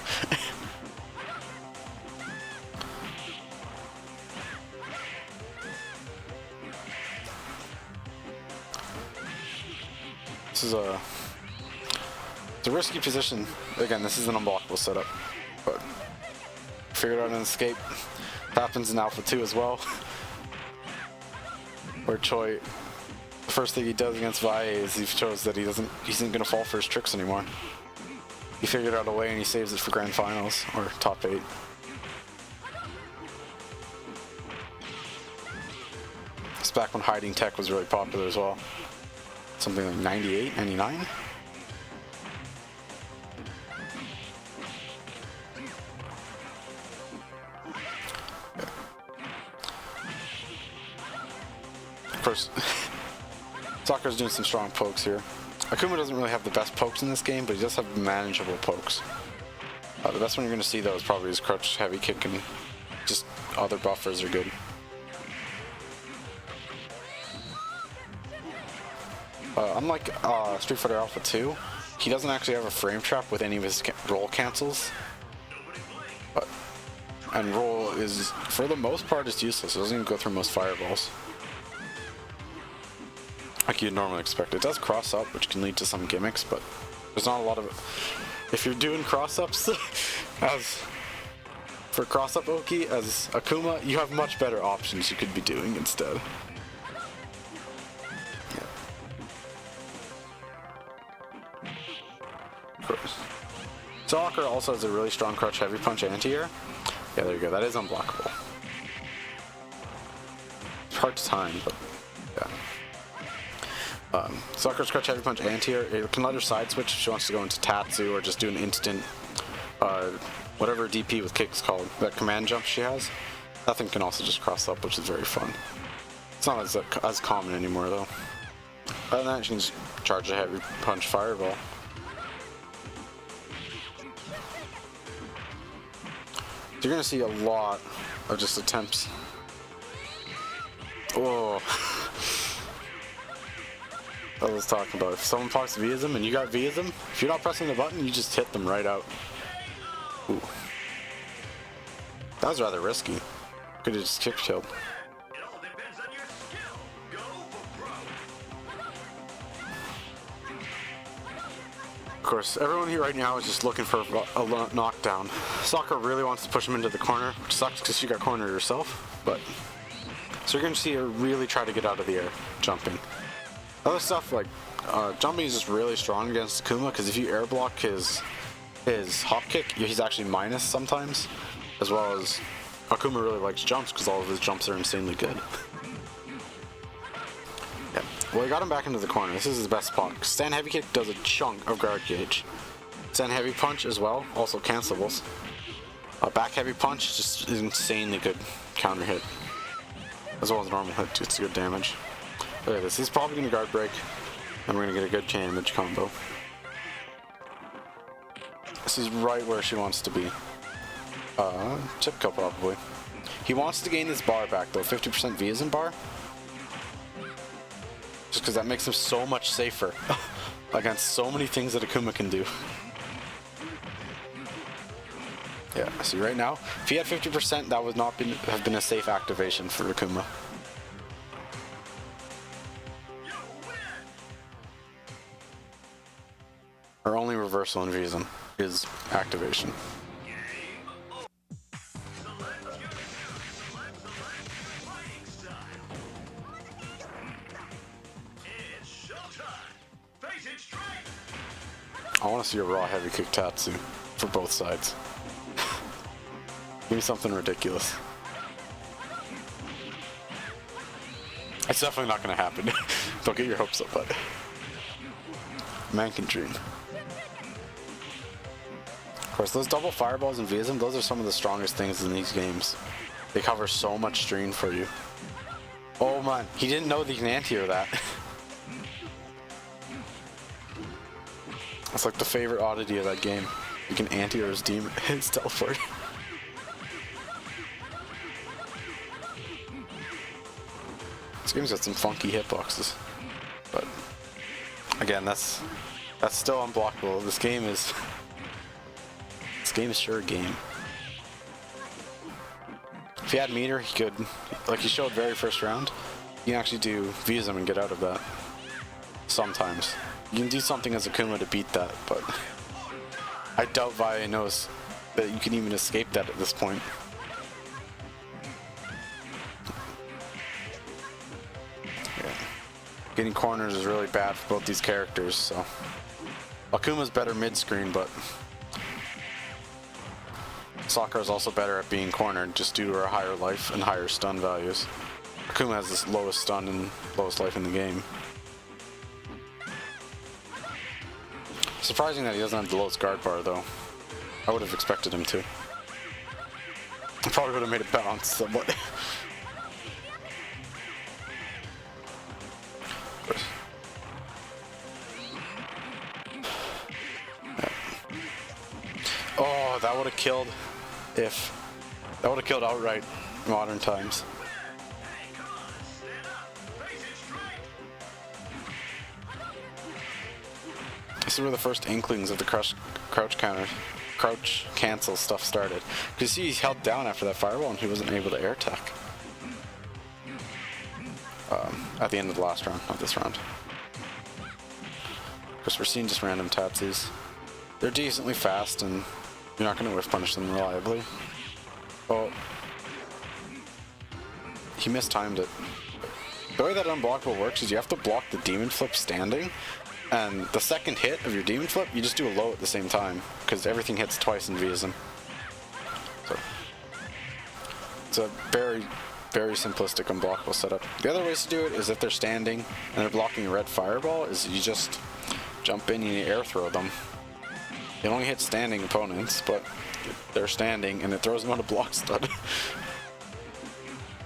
This is it's a risky position. Again, this is an unblockable setup, but figured out an escape. Happens in Alpha 2 as well. Where Choi, the first thing he does against Vi is he shows that he isn't gonna fall for his tricks anymore. He figured out a way and he saves it for grand finals or top 8. It's back when hiding tech was really popular as well. Something like 98, 99? Of course, Sakura's doing some strong pokes here. Akuma doesn't really have the best pokes in this game, but he does have manageable pokes. The best one you're going to see though is probably his crouch heavy kick, and just other buffers are good. Unlike Street Fighter Alpha 2, he doesn't actually have a frame trap with any of his roll cancels. And roll is, for the most part, is useless. It doesn't even go through most fireballs, like you'd normally expect. It does cross up, which can lead to some gimmicks, but there's not a lot of it. If you're doing cross-ups, as for cross-up Oki, as Akuma, you have much better options you could be doing instead. Of course. Sakura also has a really strong crouch heavy punch anti-air. Yeah, there you go. That is unblockable. It's hard to time, but yeah. Sakura's crouch heavy punch anti-air, it can let her side switch if she wants to go into Tatsu or just do an instant, whatever DP with kick is called, that command jump she has. That thing can also just cross up, which is very fun. It's not as common anymore though. Other than that, she can just charge a heavy punch fireball. So you're gonna see a lot of just attempts. Oh. I was talking about, if someone talks Vism and you got Vism, if you're not pressing the button, you just hit them right out. Ooh. That was rather risky. Could have just kick killed. Of course, everyone here right now is just looking for a knockdown. Sakura really wants to push him into the corner, which sucks because she got cornered herself, but... So you're going to see her really try to get out of the air, jumping. Other stuff like jumping is just really strong against Akuma, because if you air block his hop kick, he's actually minus sometimes, as well as Akuma really likes jumps because all of his jumps are insanely good. Yeah. Well, he got him back into the corner. This is his best spot. Stand heavy kick does a chunk of guard gauge. Stand heavy punch as well, also cancellables. Back heavy punch just is insanely good counter hit, as well as normal hit. It's good damage. Look at this. He's probably going to guard break, and we're going to get a good damage combo. This is right where she wants to be. Chip kill probably. He wants to gain his bar back though, 50% Vism bar. Just because that makes him so much safer against so many things that Akuma can do. Yeah, see right now, if he had 50%, that would not have been a safe activation for Akuma. Our only reversal in Vism is activation. I want to see a raw heavy kick Tatsu for both sides. Give me something ridiculous. It's definitely not going to happen. Don't get your hopes up, bud. Man can dream. Of course, those double fireballs in Vism, those are some of the strongest things in these games. They cover so much screen for you. Oh man, he didn't know that you can anti-air that. That's like the favorite oddity of that game. You can anti-air his demon, his teleport. This game's got some funky hitboxes, but again, that's still unblockable. This game is sure a game. If he had meter, he could, like he showed very first round, you can actually do Vism and get out of that. Sometimes. You can do something as Akuma to beat that, but I doubt Vi knows that you can even escape that at this point. Yeah. getting corners is really bad for both these characters, so. Akuma's better mid-screen, but Sakura is also better at being cornered just due to her higher life and higher stun values. Akuma has the lowest stun and lowest life in the game. Surprising that he doesn't have the lowest guard bar, though. I would have expected him to. I probably would have made it balance somewhat. Oh, that would have killed if... That would have killed outright modern times. This is where the first inklings of the crouch cancel stuff started. Because you see, he held down after that fireball and he wasn't able to air tech. At the end of the last round, not this round. Of course, we're seeing just random tatsus. They're decently fast and you're not going to whiff punish them reliably. Oh. He mistimed it. The way that unblockable works is you have to block the demon flip standing. And the second hit of your demon flip, you just do a low at the same time, because everything hits twice and vias them. So, it's a very, very simplistic unblockable setup. The other ways to do it is if they're standing and they're blocking a red fireball, is you just jump in and you air throw them. You only hit standing opponents, but they're standing and it throws them on a block stud.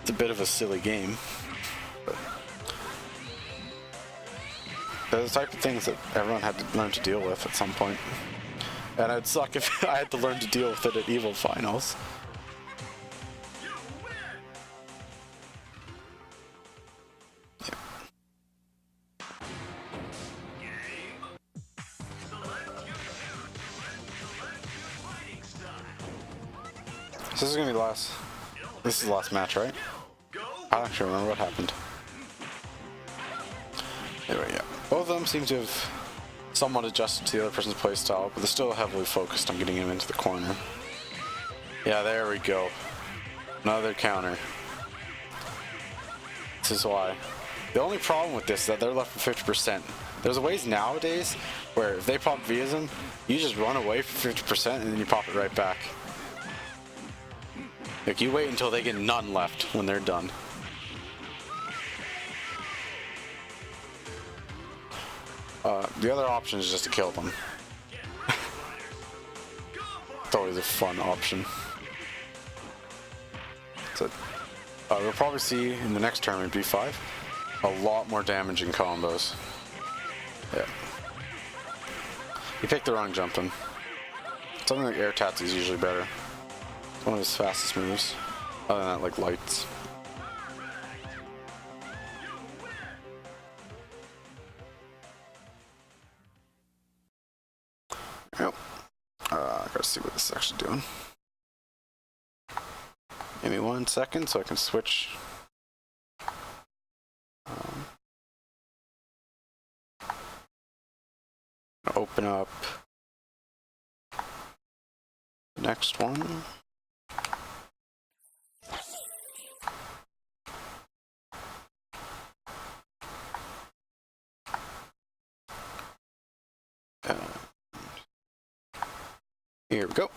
It's a bit of a silly game. But they're the type of things that everyone had to learn to deal with at some point. And it'd suck if I had to learn to deal with it at EVO Finals. Yeah. So this is gonna be the last. This is the last match, right? I don't actually remember what happened. Anyway, yeah. Both of them seem to have somewhat adjusted to the other person's playstyle, but they're still heavily focused on getting him into the corner. Yeah, there we go. Another counter. This is why. The only problem with this is that they're left with 50%. There's ways nowadays where if they pop Viasm, you just run away for 50% and then you pop it right back. Like, you wait until they get none left when they're done. The other option is just to kill them. It's always a fun option. So, we'll probably see in the next tournament, B5, a lot more damaging combos. Yeah. He picked the wrong jumping. Something like air tats is usually better. It's one of his fastest moves. Other than that, like lights. Yep. I gotta see what this is actually doing. Give me 1 second so I can switch. Open up the next one. Here we go. Of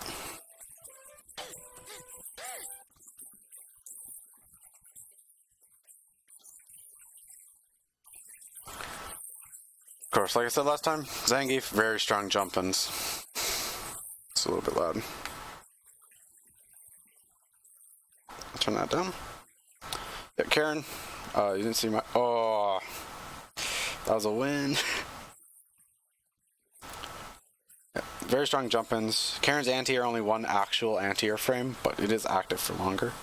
course, like I said last time, Zangief, very strong jump-ins. It's a little bit loud. Turn that down. Yeah, Karen, you didn't see my... Oh, that was a win. Yeah, very strong jump-ins. Karen's anti-air only one actual anti-air frame, but it is active for longer.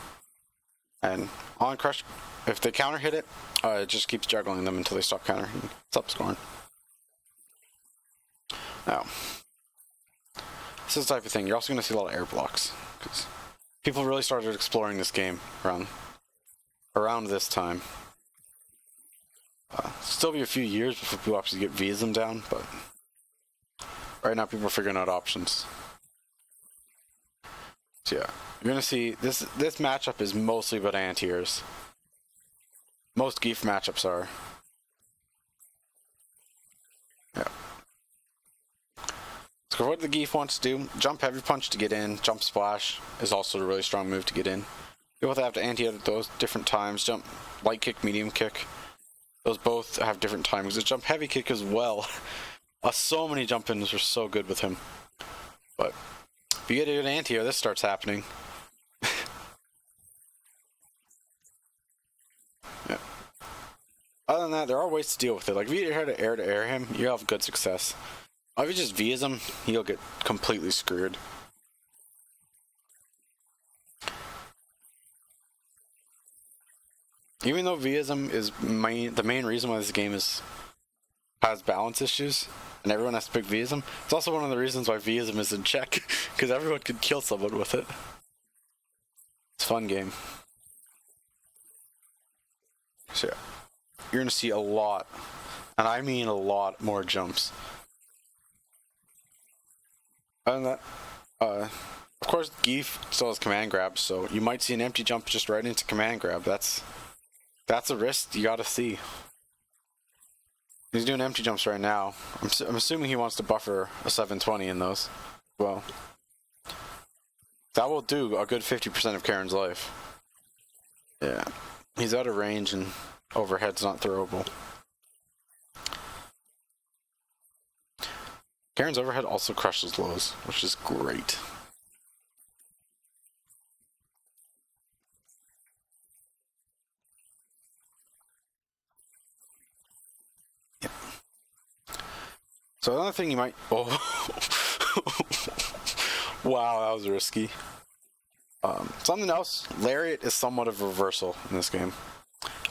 And on crush, if they counter hit it, it just keeps juggling them until they stop countering. It's up scoring. Now, this is the type of thing. You're also going to see a lot of air blocks, because people really started exploring this game around this time. Still be a few years before people actually get Viasm down, but right now people are figuring out options. So yeah, you're going to see this matchup is mostly about anti-airs. Most Geef matchups are. Yeah. So what the Geef wants to do, jump heavy punch to get in, jump splash is also a really strong move to get in. You both have to anti at those different times, jump light kick, medium kick. Those both have different timings. The jump heavy kick as well. So many jump ins were so good with him. But if you get a good anti-air, this starts happening. Yeah. Other than that, there are ways to deal with it. Like if you try to air him, you have good success. If you just V's him, he'll get completely screwed. Even though V'ism is the main reason why this game has balance issues, and everyone has to pick V'ism, it's also one of the reasons why V'ism is in check, because everyone could kill someone with it. It's a fun game. So yeah, you're going to see a lot, and I mean a lot more jumps. Other than that, of course, Geef still has command grab, so you might see an empty jump just right into command grab. That's a risk you gotta see. He's doing empty jumps right now. I'm assuming he wants to buffer a 720 in those. Well, that will do a good 50% of Karen's life. Yeah, he's out of range and overhead's not throwable. Karen's overhead also crushes lows, which is great. Yep. So another thing you might... Oh. Wow, that was risky. Something else, Lariat is somewhat of a reversal in this game.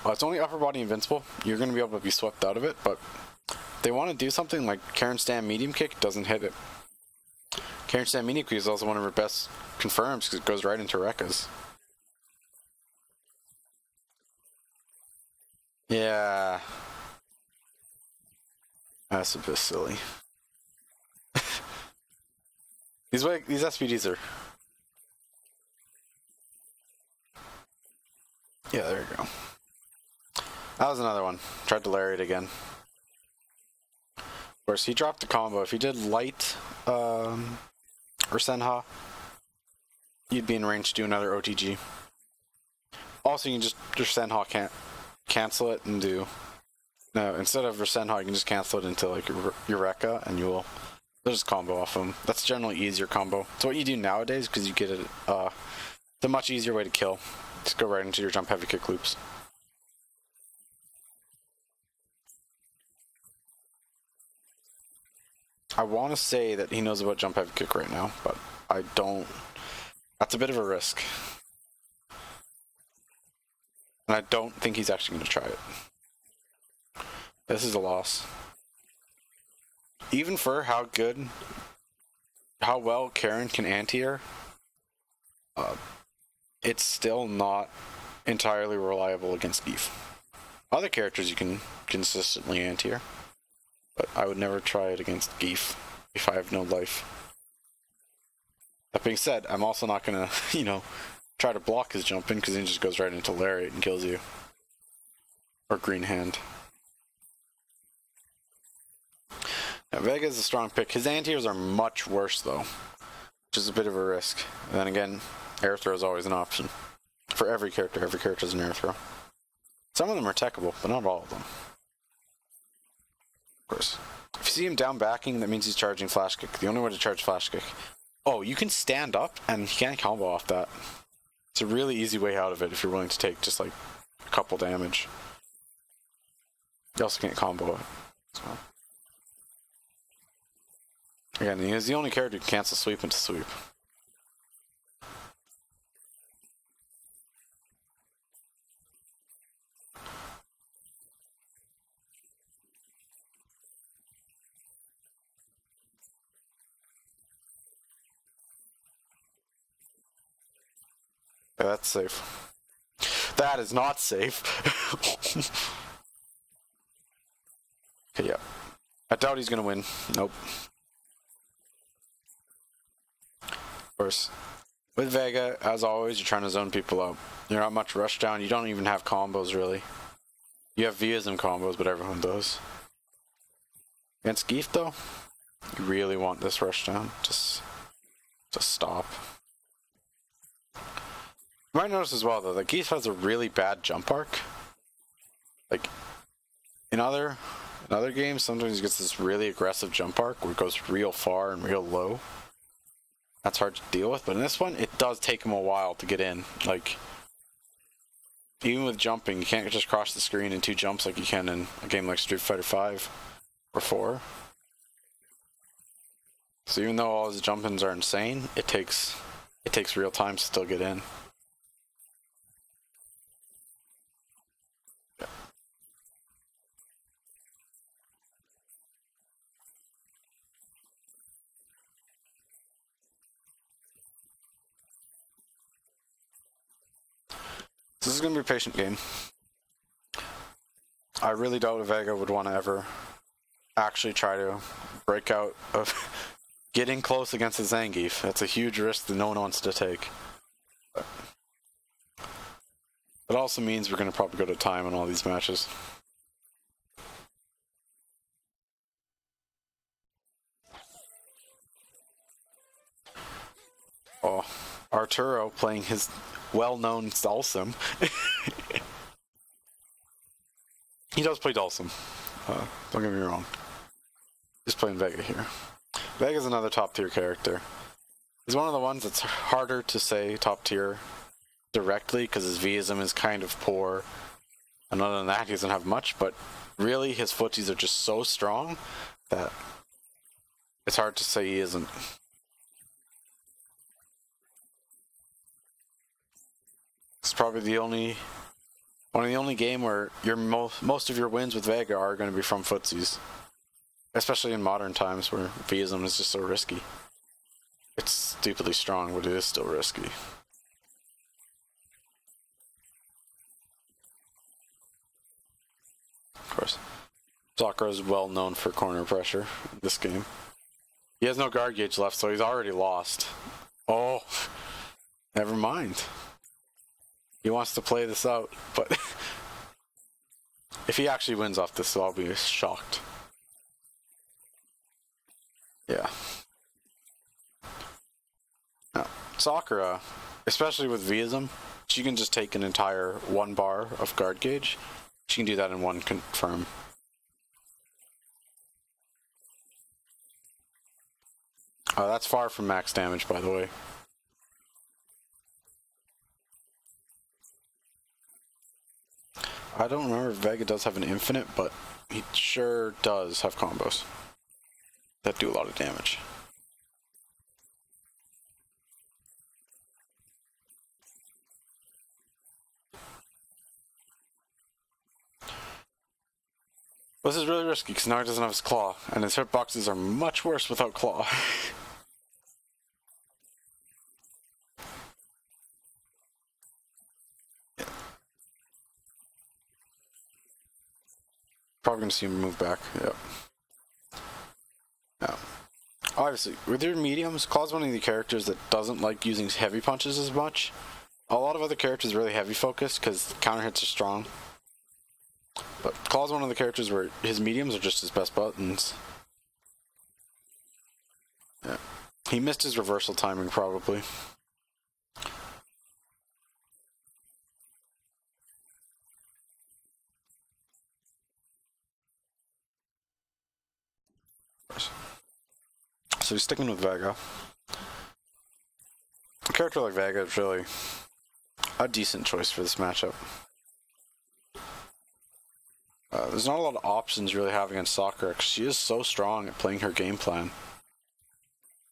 It's only upper body invincible. You're going to be able to be swept out of it, but they want to do something like Karen Stand medium kick, doesn't hit it. Karen Stand medium kick is also one of her best confirms because it goes right into Rekka's. Yeah. That's a bit silly. These SPDs are... Yeah, there you go. That was another one. Tried to lariat again. Of course, he dropped the combo. If he did light or Senha, you'd be in range to do another OTG. Also, you can just Senha can't cancel it and do... No, instead of Senha, you can just cancel it into like your Rekka, and you'll just combo off him. That's generally easier combo. So what you do nowadays, because you get it, it's a much easier way to kill. Just go right into your jump heavy kick loops. I want to say that he knows about jump heavy kick right now, but I don't. That's a bit of a risk. And I don't think he's actually going to try it. This is a loss. Even for how well Karen can anti-air, it's still not entirely reliable against Geef. Other characters you can consistently anti-air, but I would never try it against Geef if I have no life. That being said, I'm also not gonna, try to block his jump in because he just goes right into Lariat and kills you. Or Green Hand. Now, Vega's a strong pick. His anti-airs are much worse though, which is a bit of a risk. And then again, air throw is always an option. For every character. Every character has an air throw. Some of them are techable, but not all of them. Of course. If you see him down backing, that means he's charging flash kick. The only way to charge flash kick. Oh, you can stand up and he can't combo off that. It's a really easy way out of it if you're willing to take just like a couple damage. You also can't combo it. So. Again, he's the only character who can cancel sweep into sweep. Yeah, that's safe. That is not safe. Okay, yeah. I doubt he's gonna win. Nope. Of course. With Vega, as always, you're trying to zone people out. You're not much rush down. You don't even have combos, really. You have V'ism combos, but everyone does. Against Geef though, you really want this rush down. Just stop. You might notice as well though that Geef has a really bad jump arc. Like in other games, sometimes he gets this really aggressive jump arc where it goes real far and real low. That's hard to deal with, but in this one, it does take him a while to get in. Like, even with jumping, you can't just cross the screen in 2 jumps like you can in a game like Street Fighter 5 or 4. So even though all his jump-ins are insane, it takes real time to still get in. This is going to be a patient game. I really doubt if Vega would want to ever actually try to break out of getting close against the Zangief. That's a huge risk that no one wants to take. But it also means we're going to probably go to time in all these matches. Oh, Arturo playing his well-known Dalsum. He does play Dalsum. Don't get me wrong. Just playing Vega here. Vega's another top-tier character. He's one of the ones that's harder to say top-tier directly because his Vism is kind of poor. And other than that, he doesn't have much, but really his footsies are just so strong that it's hard to say he isn't. It's probably one of the only game where your most of your wins with Vega are going to be from footsies. Especially in modern times where Vism is just so risky. It's stupidly strong, but it is still risky. Of course. Sakura is well known for corner pressure in this game. He has no guard gauge left, so he's already lost. Oh, never mind. He wants to play this out, but if he actually wins off this, I'll be shocked. Yeah. Now, Sakura, especially with Vism, she can just take an entire 1 bar of guard gauge. She can do that in 1 confirm. That's far from max damage, by the way. I don't remember if Vega does have an infinite, but he sure does have combos that do a lot of damage. This is really risky because now he doesn't have his claw, and his hitboxes are much worse without claw. Probably gonna see him move back. Yep. Yeah. Obviously, with your mediums, Claw's one of the characters that doesn't like using heavy punches as much. A lot of other characters are really heavy focused because counter hits are strong. But Claw's one of the characters where his mediums are just his best buttons. Yeah. He missed his reversal timing probably. So he's sticking with Vega. A character like Vega is really a decent choice for this matchup. There's not a lot of options really having against Sakura because she is so strong at playing her game plan.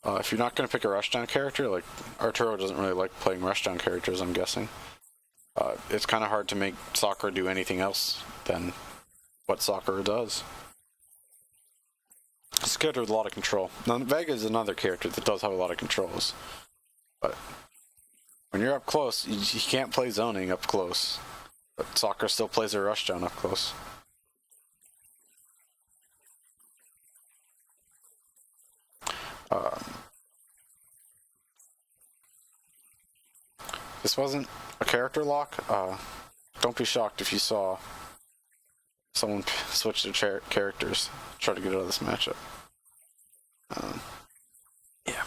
If you're not going to pick a rushdown character, like Arturo doesn't really like playing rushdown characters, I'm guessing. It's kind of hard to make Sakura do anything else than what Sakura does. It's a character with a lot of control. Now, Vega is another character that does have a lot of controls. But when you're up close, you can't play zoning up close. But Sakura still plays her rushdown up close. This wasn't a character lock. Don't be shocked if you saw someone switch their characters, try to get out of this matchup. Yeah.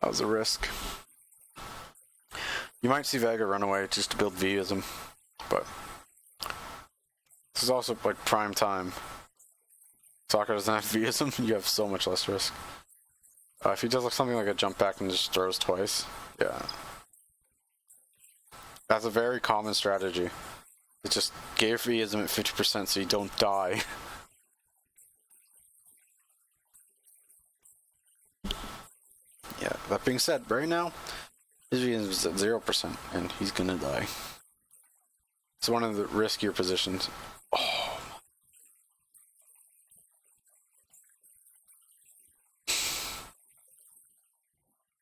That was a risk. You might see Vega run away just to build V'ism, but this is also like prime time. Soccer doesn't have V'ism, you have so much less risk. If he does like something like a jump back and just throws twice, yeah. That's a very common strategy. It just gave V'ism at 50% so you don't die. Yeah, that being said, right now, his V'ism is at 0% and he's gonna die. It's one of the riskier positions. Oh.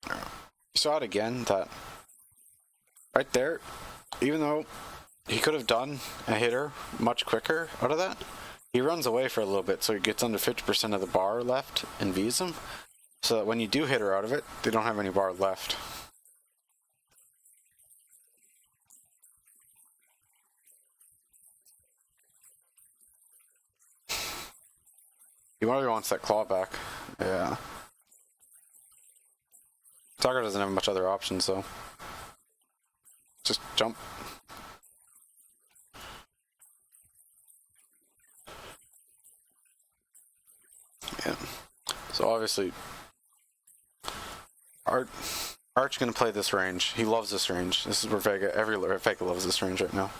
You saw it again, that right there, even though he could have done a hitter much quicker out of that, he runs away for a little bit so he gets under 50% of the bar left in V'ism, so that when you do hit her out of it, they don't have any bar left. He probably wants that claw back. Yeah. Tucker doesn't have much other options, so just jump. Yeah. So obviously, Arch gonna play this range. He loves this range. This is where Vega loves this range right now.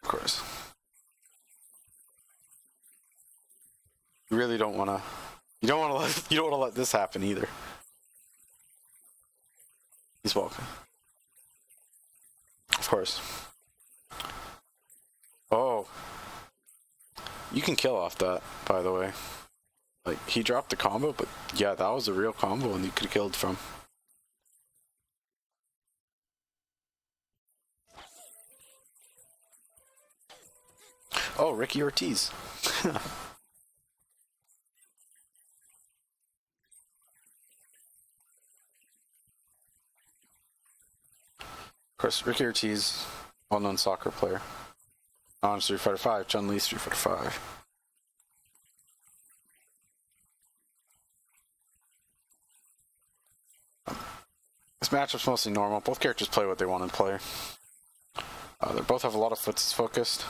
Of course. You really don't wanna. You don't wanna let this happen either. He's welcome. Of course. Oh. You can kill off that, by the way. Like, he dropped the combo, but yeah, that was a real combo and you could have killed from. Oh, Ricky Ortiz. Of course, Ricky Ortiz, well-known soccer player. On Street Fighter 5, Chun-Li Street Fighter 5. This matchup's mostly normal. Both characters play what they want to play. They both have a lot of foots focused.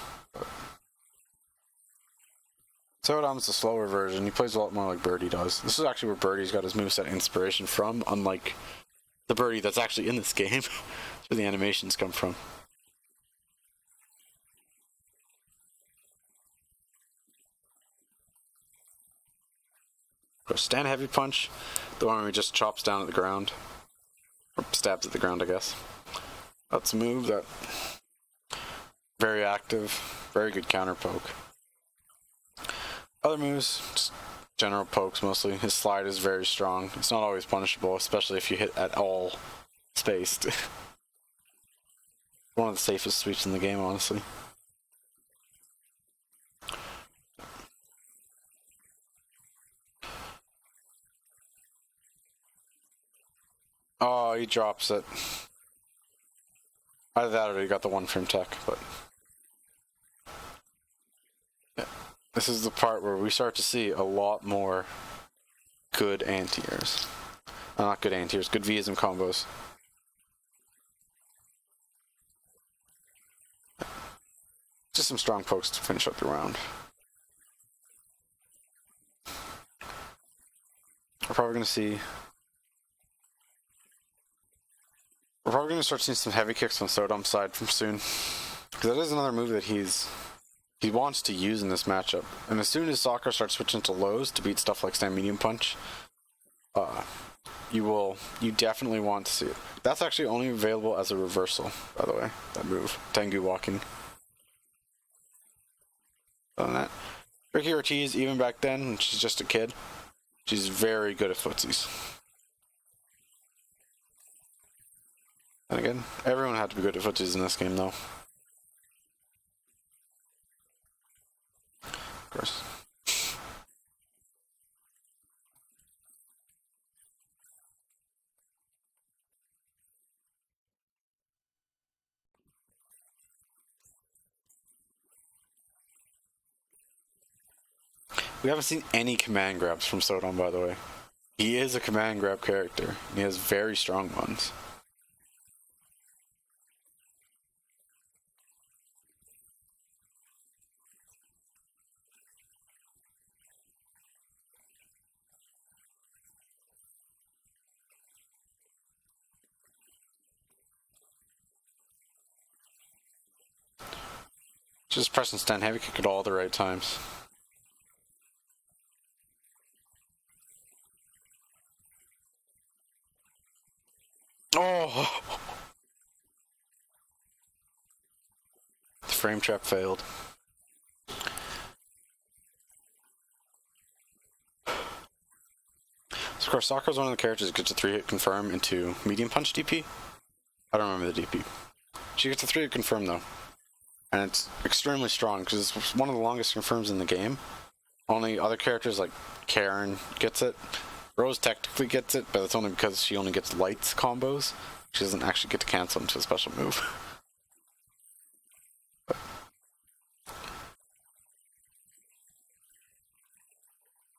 Sodom's the slower version. He plays a lot more like Birdie does. This is actually where Birdie's got his moveset inspiration from, unlike the Birdie that's actually in this game. That's where the animations come from. Of course, stand heavy punch, the one where he just chops down at the ground. Or stabs at the ground, I guess. That's a move that very active, very good counter poke. Other moves, just general pokes mostly. His slide is very strong. It's not always punishable, especially if you hit at all spaced. One of the safest sweeps in the game, honestly. Oh, he drops it. Either that or he got the one frame tech, but yeah. This is the part where we start to see a lot more good anti-airs. Not good anti-airs, good V'ism combos. Just some strong pokes to finish up the round. We're probably going to start seeing some heavy kicks on Sodom's side from soon. Because that is another move that he wants to use in this matchup. And as soon as Soccer starts switching to lows to beat stuff like stand medium punch, you definitely want to see it. That's actually only available as a reversal, by the way, that move. Tengu walking. Other than that, Ricky Ortiz, even back then, when she's just a kid, she's very good at footsies. And again, everyone had to be good at footsies in this game, though. Of course. We haven't seen any command grabs from Sodom, by the way. He is a command grab character. He has very strong ones. Just press and stand heavy kick at all the right times. Oh! The frame trap failed. So of course, Sakura's one of the characters that gets a 3-hit confirm into medium punch DP. I don't remember the DP. She gets a 3-hit confirm though. And it's extremely strong because it's one of the longest confirms in the game. Only other characters like Karen gets it. Rose technically gets it, but it's only because she only gets lights combos. She doesn't actually get to cancel into a special move.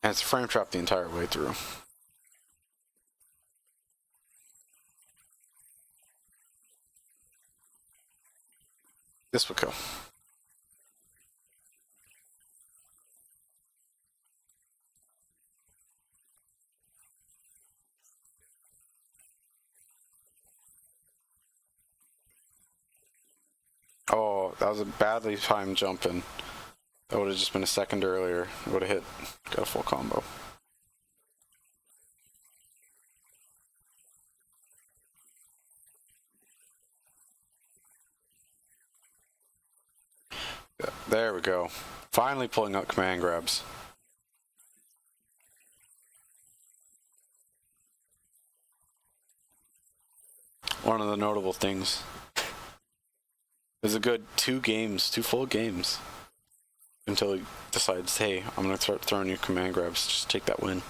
And it's a frame trap the entire way through. This would kill. Oh, that was a badly timed jump in. That would have just been a second earlier. It would have hit. Got a full combo. Yeah, there we go. Finally pulling out command grabs. One of the notable things. There's a good 2 full games, until he decides, hey, I'm going to start throwing you command grabs, just take that win.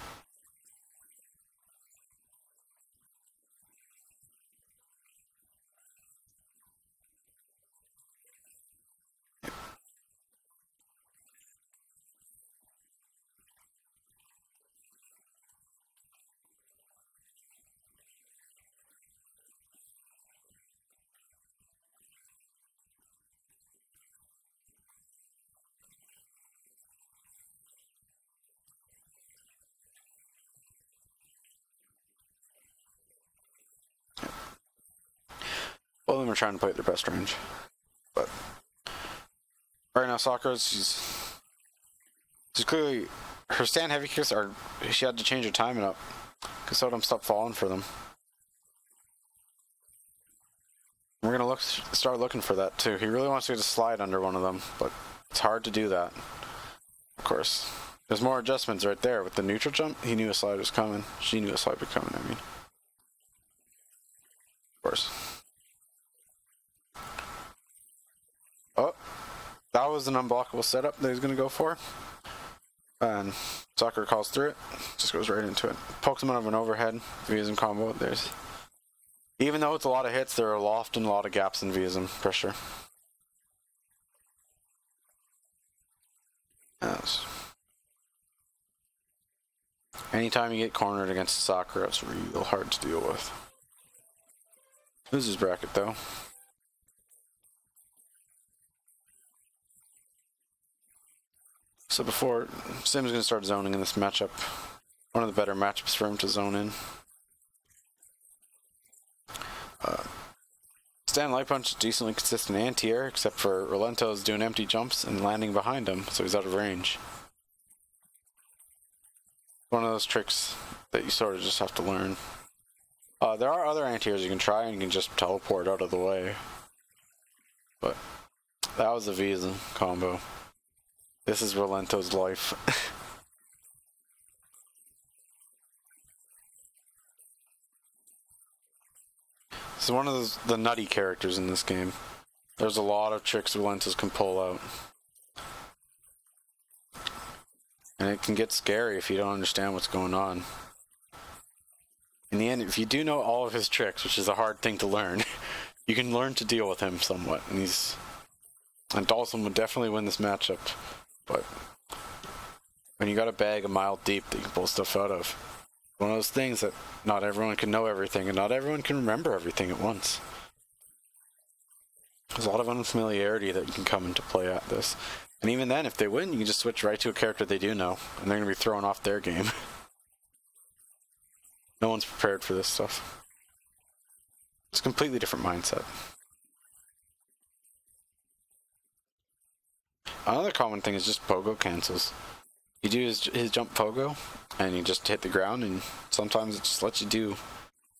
Both of them are trying to play at their best range. But right now, Sakura's, she's clearly, her stand heavy kicks are, she had to change her timing up because Sodom stopped falling for them. We're gonna start looking for that too. He really wants to get a slide under one of them, but it's hard to do that. Of course, there's more adjustments right there with the neutral jump. He knew a slide was coming. She knew a slide was coming. I mean, of course. Oh, that was an unblockable setup that he's gonna go for, and Sakura calls through it. Just goes right into it. Pokes him out of an overhead. Vism combo. There's. Even though it's a lot of hits, there are often a lot of gaps in Vism pressure. Yes. Anytime you get cornered against Sakura, it's real hard to deal with. Loses bracket though. So before, Sim's going to start zoning in this matchup. One of the better matchups for him to zone in. Stand light punch is decently consistent anti-air, except for Rolento's doing empty jumps and landing behind him, so he's out of range. One of those tricks that you sort of just have to learn. There are other anti-airs you can try, and you can just teleport out of the way. But that was a Visa combo. This is Rolento's life. This is one of the nutty characters in this game. There's a lot of tricks Rolentos can pull out. And it can get scary if you don't understand what's going on. In the end, if you do know all of his tricks, which is a hard thing to learn, you can learn to deal with him somewhat. And Dawson would definitely win this matchup. But when you got a bag a mile deep that you can pull stuff out of. One of those things that not everyone can know everything, and not everyone can remember everything at once. There's a lot of unfamiliarity that can come into play at this. And even then, if they win, you can just switch right to a character they do know, and they're going to be thrown off their game. No one's prepared for this stuff. It's a completely different mindset. Another common thing is just pogo cancels. You do his jump pogo, and you just hit the ground, and sometimes it just lets you do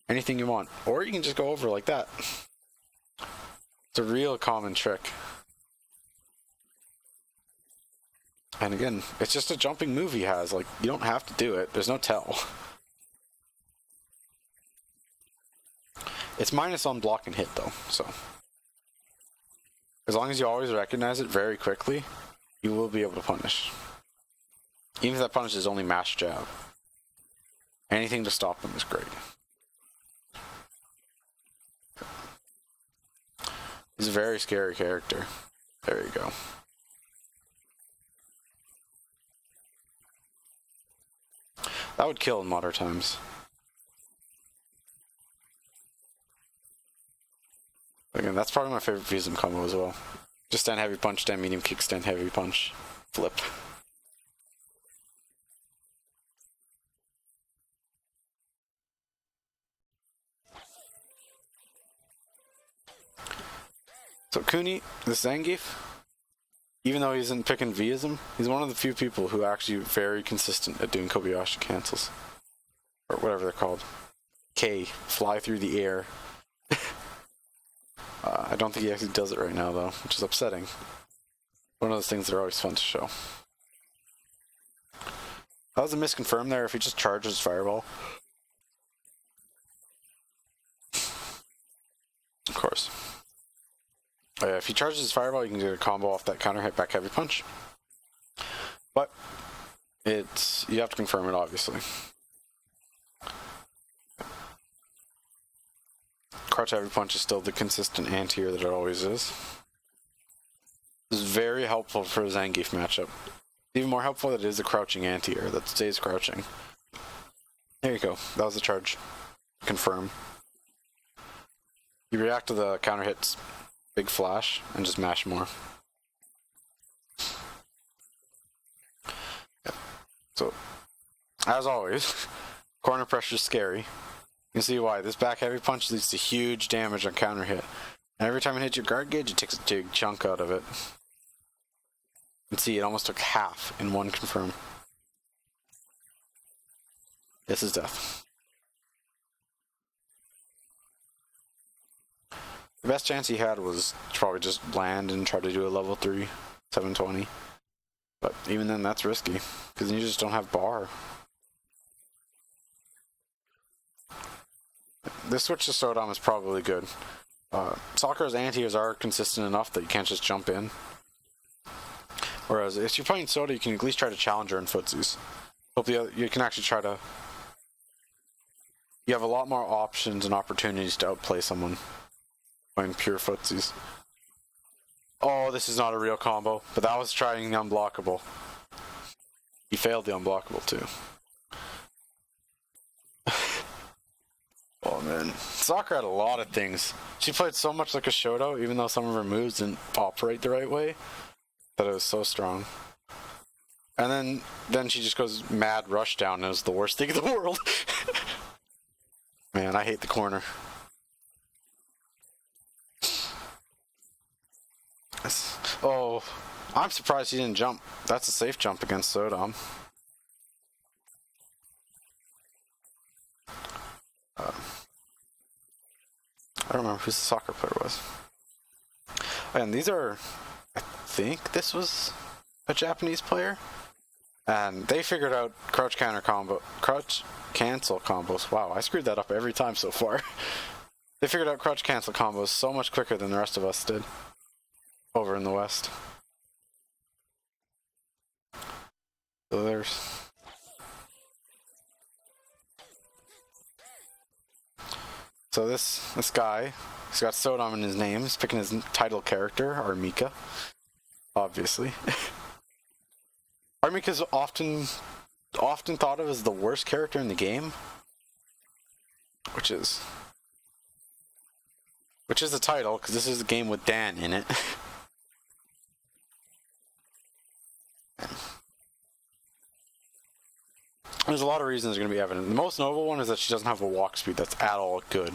anything you want. Or you can just go over like that. It's a real common trick. And again, it's just a jumping move he has. Like, you don't have to do it. There's no tell. It's minus on block and hit, though, so. As long as you always recognize it very quickly, you will be able to punish. Even if that punish is only mash jab. Anything to stop them is great. He's a very scary character. There you go. That would kill in modern times. Again, that's probably my favorite Visum combo as well. Just stand heavy punch, stand medium kick, stand heavy punch, flip. So Kuni, the Zangief, even though he isn't picking Visum, he's one of the few people who are actually very consistent at doing Kobayashi cancels. Or whatever they're called. K, fly through the air. I don't think he actually does it right now, though, which is upsetting. One of those things that are always fun to show. That was a misconfirm there if he just charges Fireball. Of course. Oh yeah, if he charges his Fireball, you can do a combo off that counter hit back heavy punch. But you have to confirm it, obviously. Crouch heavy punch is still the consistent anti-air that it always is. This is very helpful for a Zangief matchup. Even more helpful that it is a crouching anti-air that stays crouching. There you go. That was the charge. Confirm. You react to the counter hits, big flash, and just mash more. Yeah. So, as always, corner pressure is scary. You can see why. This back heavy punch leads to huge damage on counter hit. And every time it hits your guard gauge, it takes a big chunk out of it. You can see it almost took half in one confirm. This is death. The best chance he had was to probably just land and try to do a level 3, 720. But even then, that's risky, because you just don't have bar. This switch to Sodom is probably good. Sakura's anti-airs are consistent enough that you can't just jump in. Whereas if you're playing Soda, you can at least try to challenge her in footsies. You can actually try to... You have a lot more options and opportunities to outplay someone playing pure footsies. Oh, this is not a real combo, but that was trying the unblockable. He failed the unblockable too. Oh man, Sakura had a lot of things. She played so much like a Shoto, even though some of her moves didn't operate the right way, that it was so strong. And then she just goes mad rush down, and it was the worst thing in the world. Man, I hate the corner. Oh, I'm surprised he didn't jump. That's a safe jump against Sodom. I don't remember who the soccer player was. And these are, I think this was a Japanese player. And they figured out crouch cancel combos. Wow, I screwed that up every time so far. They figured out crouch cancel combos so much quicker than the rest of us did over in the West. So there's... So this guy, he's got Sodom in his name. He's picking his title character, Armika, obviously. Mika's often thought of as the worst character in the game, which is the title, because this is a game with Dan in it. There's a lot of reasons going to be evident. The most notable one is that she doesn't have a walk speed that's at all good.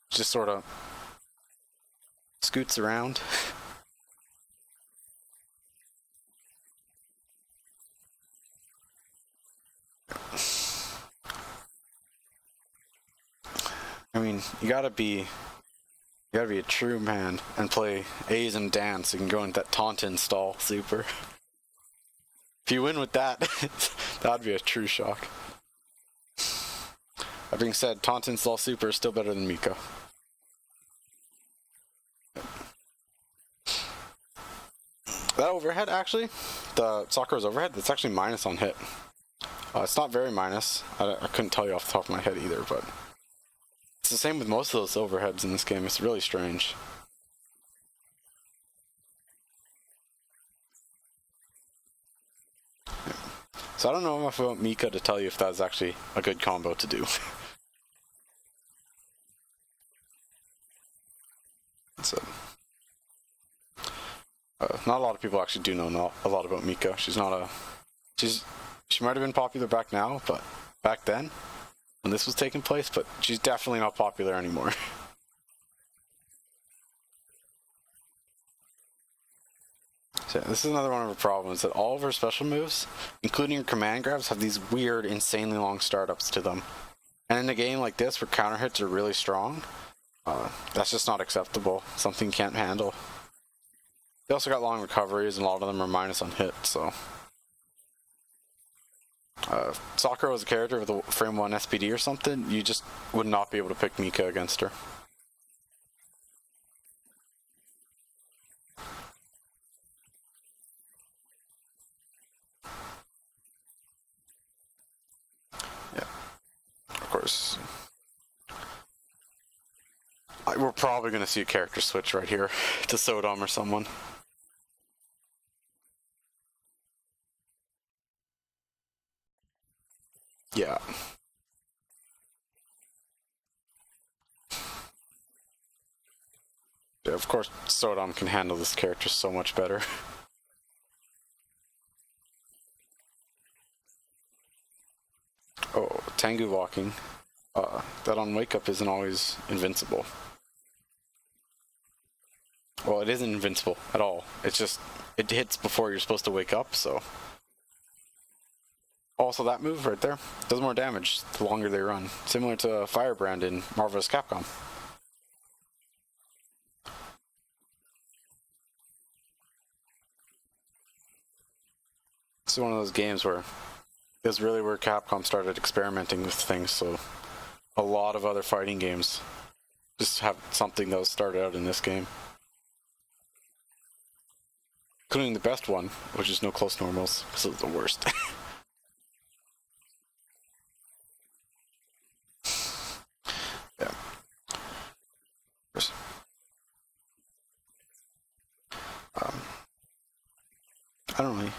She just sort of scoots around. I mean, you gotta be a true man and play A's and Dan so you can go into that Tauntaun stall super. If you win with that, that'd be a true shock. That being said, Tauntaun stall super is still better than Mika. That overhead, actually, the Sakura's overhead, that's actually minus on hit. It's not very minus. I couldn't tell you off the top of my head either, but it's the same with most of those overheads in this game. It's really strange. Yeah. So I don't know enough about Mika to tell you if that's actually a good combo to do. So, not a lot of people actually do know a lot about Mika. She might have been popular back now, but back then, when this was taking place, but she's definitely not popular anymore. So this is another one of her problems, that all of her special moves, including her command grabs, have these weird, insanely long startups to them. And in a game like this, where counter hits are really strong, that's just not acceptable. Something you can't handle. They also got long recoveries, and a lot of them are minus on hit, so... Sakura was a character with a frame 1 SPD or something, you just would not be able to pick Mika against her. Yeah, of course. We're probably going to see a character switch right here to Sodom or someone. Yeah. Yeah, of course, Sodom can handle this character so much better. Oh, Tengu walking. That on wake up isn't always invincible. Well, it isn't invincible at all. It's just, it hits before you're supposed to wake up, so... Also, that move right there does more damage the longer they run. Similar to Firebrand in Marvel vs. Capcom. It's one of those games where it was really where Capcom started experimenting with things, so a lot of other fighting games just have something that was started out in this game. Including the best one, which is no close normals, because it's the worst. Yeah. I don't really...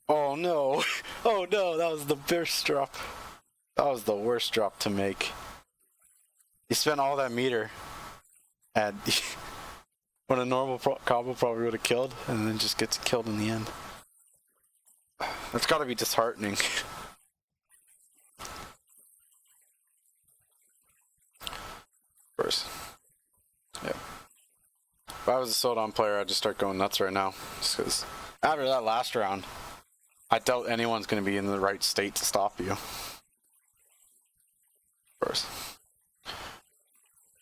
Oh no! Oh no, that was the worst drop. That was the worst drop to make. You spent all that meter, and when a normal combo probably would have killed, and then just gets killed in the end. That's gotta be disheartening. Of course. Yeah. If I was a Sodom player, I'd just start going nuts right now. Just because after that last round, I doubt anyone's going to be in the right state to stop you. Of course.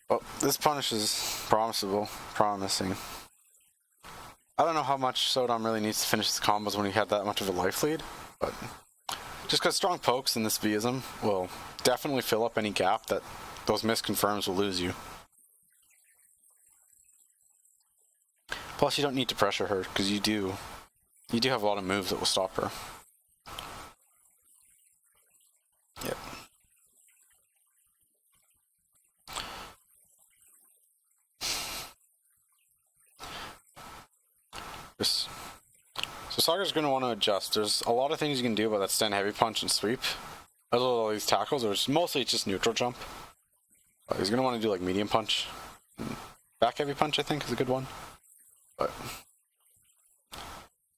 Well, this punish is promising. I don't know how much Sodom really needs to finish his combos when he had that much of a life lead, but just because strong pokes in this Vism will definitely fill up any gap that those misconfirms will lose you. Plus, you don't need to pressure her, because you do have a lot of moves that will stop her. Yep. So soccer's going to want to adjust. There's a lot of things you can do about that stand heavy punch and sweep. As well as all these tackles, or mostly it's just neutral jump. He's going to want to do like medium punch. Back heavy punch, I think, is a good one. But,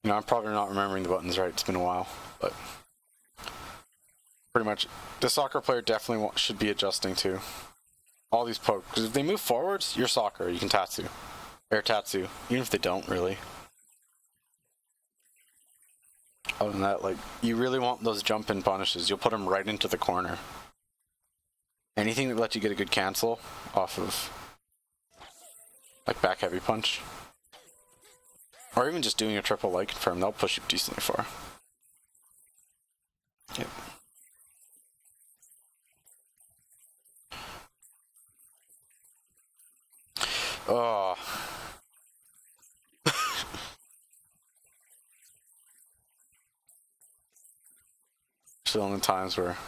you know, I'm probably not remembering the buttons right. It's been a while. But pretty much, the soccer player definitely should be adjusting to all these pokes. Because if they move forwards, you're soccer. You can tatsu. Air tatsu. Even if they don't, really. Other than that, like, you really want those jump-in punishes. You'll put them right into the corner. Anything that lets you get a good cancel off of, like, back heavy punch. Or even just doing a triple leg confirm, they'll push you decently far. Yep. Oh. Still in the times where...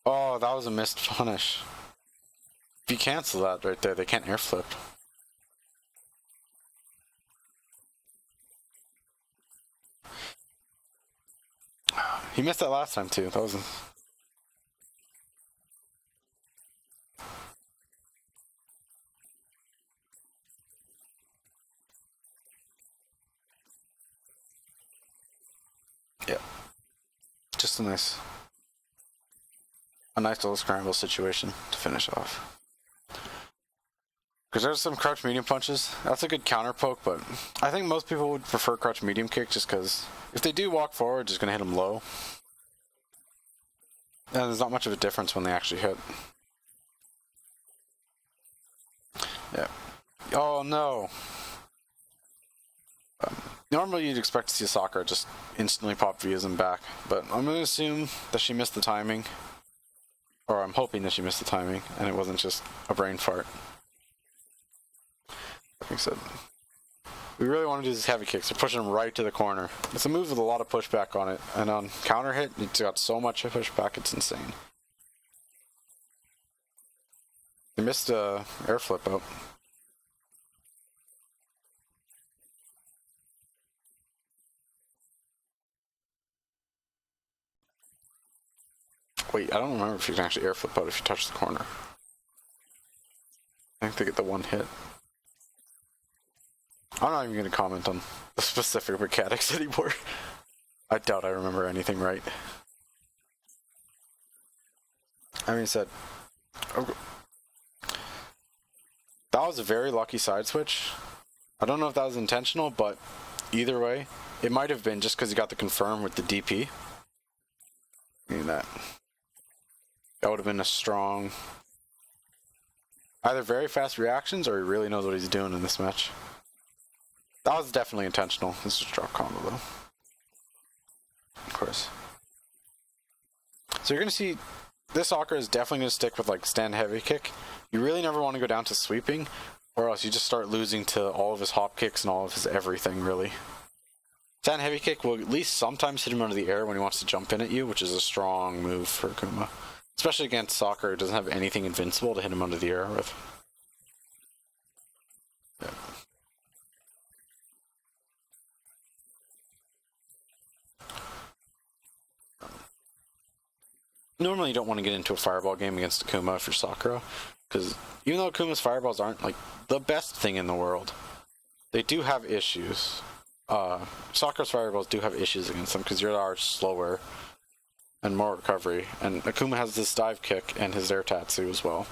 Oh, that was a missed punish. If you cancel that right there, they can't air flip. He missed that last time too. That was... Yeah. Just a nice little scramble situation to finish off. Because there's some crouch medium punches. That's a good counter poke, but I think most people would prefer crouch medium kick just because if they do walk forward, it's going to hit them low. And there's not much of a difference when they actually hit. Yeah. Oh no. Normally you'd expect to see Sakura just instantly pop Vias and back, but I'm going to assume that she missed the timing. Or I'm hoping that she missed the timing, and it wasn't just a brain fart. Like I said, we really want to do these heavy kicks. They're pushing them right to the corner. It's a move with a lot of pushback on it, and on counter hit, it's got so much pushback, it's insane. They missed a air flip out. Wait, I don't remember if you can actually air flip out if you touch the corner. I think they get the one hit. I'm not even going to comment on the specific mechanics anymore. I doubt I remember anything right. I mean, said, that was a very lucky side switch. I don't know if that was intentional, but either way, it might have been just because he got the confirm with the DP. I mean, that would have been a strong... Either very fast reactions or he really knows what he's doing in this match. That was definitely intentional. This is a drop combo though. Of course. So you're going to see this Sakura is definitely going to stick with like stand heavy kick. You really never want to go down to sweeping or else you just start losing to all of his hop kicks and all of his everything really. Stand heavy kick will at least sometimes hit him out of the air when he wants to jump in at you, which is a strong move for Akuma. Especially against Sakura, who doesn't have anything invincible to hit him under the air with. Yeah. Normally you don't want to get into a fireball game against Akuma if you're Sakura, because even though Akuma's fireballs aren't like the best thing in the world, they do have issues. Sakura's fireballs do have issues against them because yours are slower and more recovery, and Akuma has this dive kick and his air tatsu as well.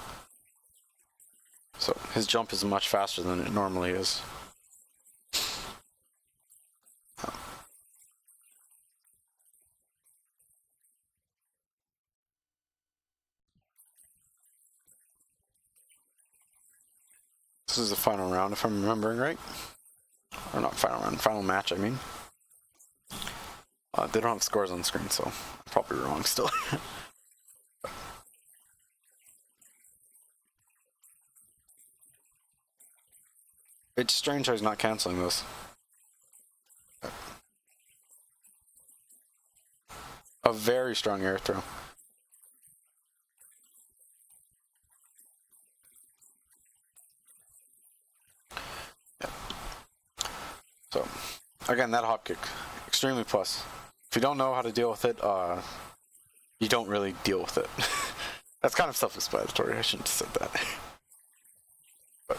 So his jump is much faster than it normally is. This is the final round, if I'm remembering right. Or not final round, final match, I mean. They don't have scores on the screen, so I'm probably wrong still. It's strange how he's not canceling this. A very strong air throw. So, again, that hop kick, extremely plus. If you don't know how to deal with it, you don't really deal with it. That's kind of self-explanatory, I shouldn't have said that. But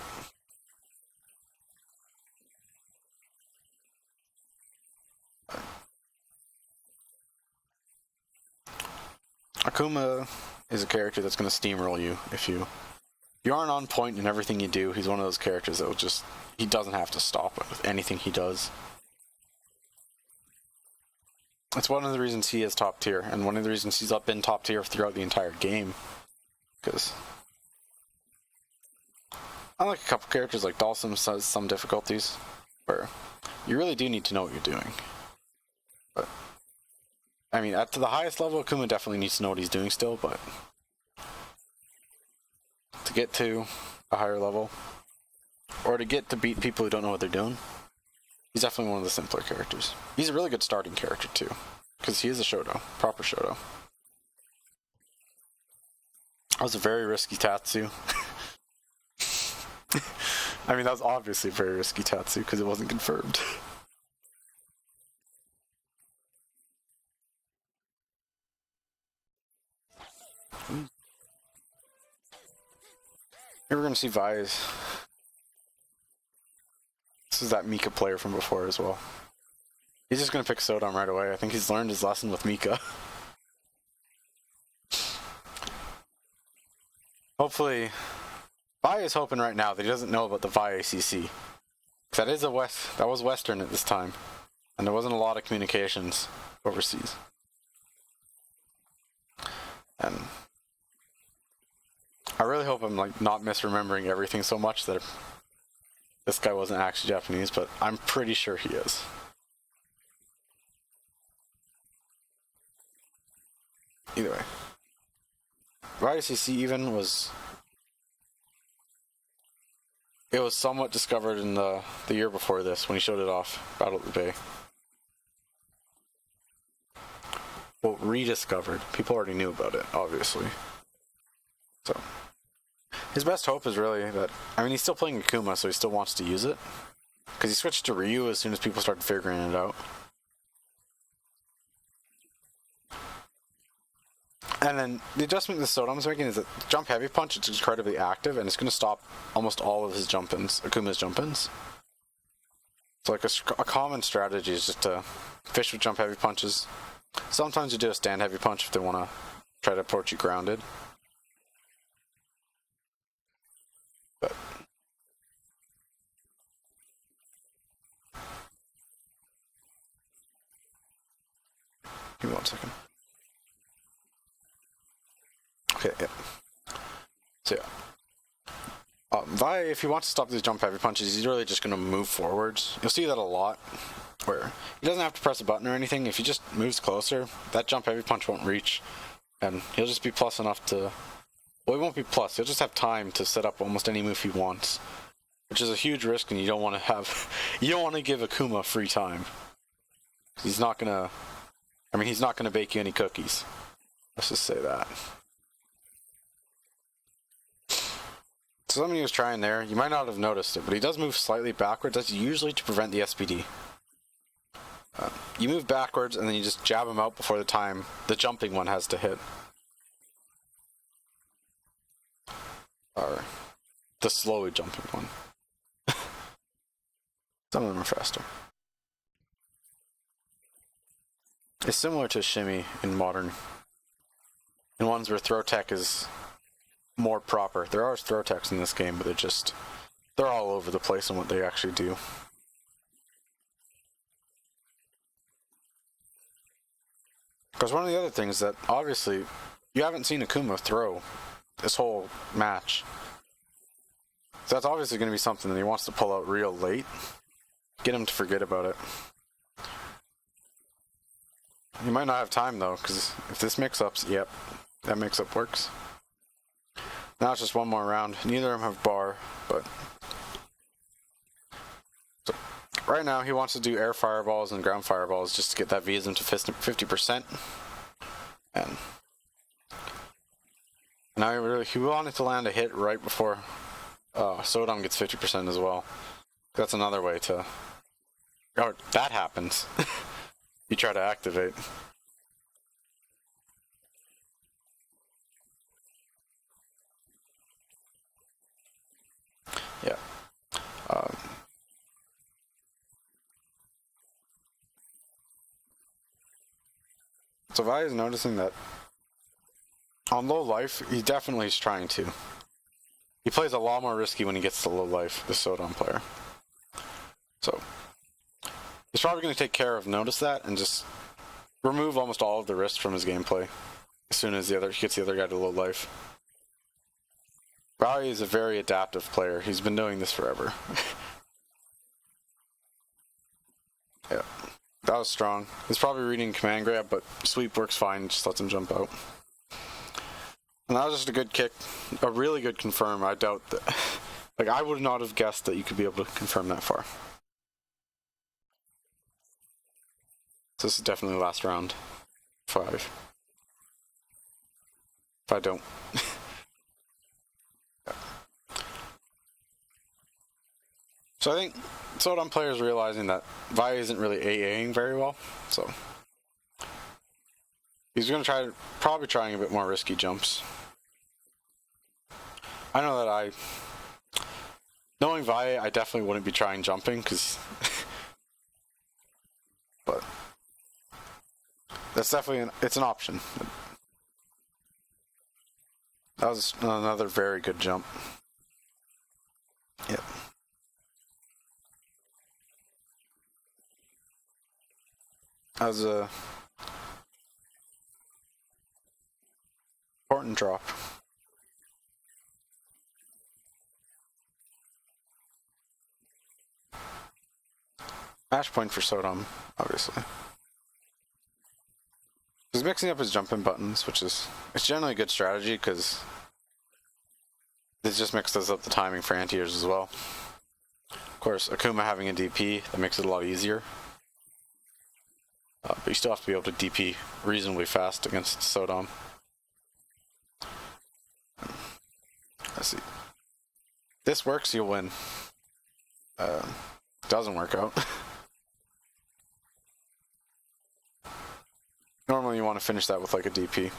Akuma is a character that's going to steamroll you if you aren't on point in everything you do. He's one of those characters that will just, he doesn't have to stop it with anything he does. It's one of the reasons he is top tier, and one of the reasons he's been top tier throughout the entire game. Because unlike a couple characters like Dhalsim has some difficulties, where you really do need to know what you're doing. But I mean, at the highest level, Akuma definitely needs to know what he's doing still, but to get to a higher level, or to get to beat people who don't know what they're doing, he's definitely one of the simpler characters. He's a really good starting character too, because he is a Shoto, proper Shoto. That was a very risky Tatsu. I mean, that was obviously a very risky Tatsu because it wasn't confirmed. Here we're going to see Vise. This is that Mika player from before as well. He's just going to pick Sodom right away. I think he's learned his lesson with Mika. Hopefully, Vi is hoping right now that he doesn't know about the Vi ACC. That was Western at this time, and there wasn't a lot of communications overseas. And I really hope I'm like not misremembering everything so much that this guy wasn't actually Japanese, but I'm pretty sure he is. Either way, YCC even was somewhat discovered in the year before this when he showed it off, Battle at the Bay. Well, rediscovered. People already knew about it, obviously. So his best hope is really that, I mean, he's still playing Akuma, so he still wants to use it. Because he switched to Ryu as soon as people started figuring it out. And then the adjustment that Sodom's making is that jump heavy punch is incredibly active, and it's going to stop almost all of his jump-ins, Akuma's jump-ins. So like a common strategy is just to fish with jump heavy punches. Sometimes you do a stand heavy punch if they want to try to approach you grounded. But give me 1 second. Okay, yeah. So yeah. Vi, if he wants to stop these jump heavy punches, he's really just going to move forwards. You'll see that a lot, where he doesn't have to press a button or anything. If he just moves closer, that jump heavy punch won't reach, and he'll just be plus enough to... Well, he won't be plus. He'll just have time to set up almost any move he wants, which is a huge risk, and you don't want to have... You don't want to give Akuma free time. He's not going to... I mean, he's not going to bake you any cookies. Let's just say that. So something he was trying there, you might not have noticed it, but he does move slightly backwards. That's usually to prevent the SPD. You move backwards and then you just jab him out before the jumping one has to hit. Or the slowly jumping one. Some of them are faster. It's similar to shimmy in modern. In ones where throw tech is more proper. There are throw techs in this game, but they're all over the place in what they actually do. Because one of the other things that, obviously, you haven't seen Akuma throw this whole match. So that's obviously going to be something that he wants to pull out real late. Get him to forget about it. You might not have time, though, because if this mix-ups, yep, that mix-up works. Now it's just one more round. Neither of them have bar, but... So, right now, he wants to do air fireballs and ground fireballs just to get that Vism to 50%. And now he wanted to land a hit right before Sodom gets 50% as well. That's another way to Oh, that happens. You try to activate. Yeah. So Vi is noticing that on low life, he definitely is trying to. He plays a lot more risky when he gets to low life, the Sodom player. So he's probably going to take care of notice that and just remove almost all of the risk from his gameplay as soon as he gets the other guy to low life. Rowley is a very adaptive player. He's been doing this forever. Yeah, that was strong. He's probably reading command grab, but sweep works fine. Just lets him jump out. And that was just a good kick, a really good confirm. I doubt that. Like, I would not have guessed that you could be able to confirm that far. So this is definitely last round. 5. If I don't. Yeah. So I think Sodom players realizing that Vi isn't really AAing very well, so he's going to probably trying a bit more risky jumps. I know that knowing Vi, I definitely wouldn't be trying jumping, because but that's definitely it's an option. That was another very good jump. Yep. That was a important drop. Match point for Sodom, obviously. He's mixing up his jumping buttons, which is it's generally a good strategy because this just mixes up the timing for anti-airs as well. Of course, Akuma having a DP, that makes it a lot easier. But you still have to be able to DP reasonably fast against Sodom. Let's see. If this works, you'll win. Doesn't work out. Normally you want to finish that with like a DP.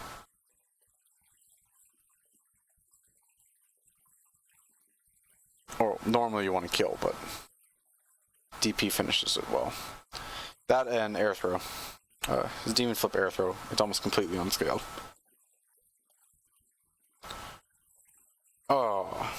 Or normally you want to kill, but DP finishes it well. That and air throw. His demon flip air throw, it's almost completely unscaled. Oh.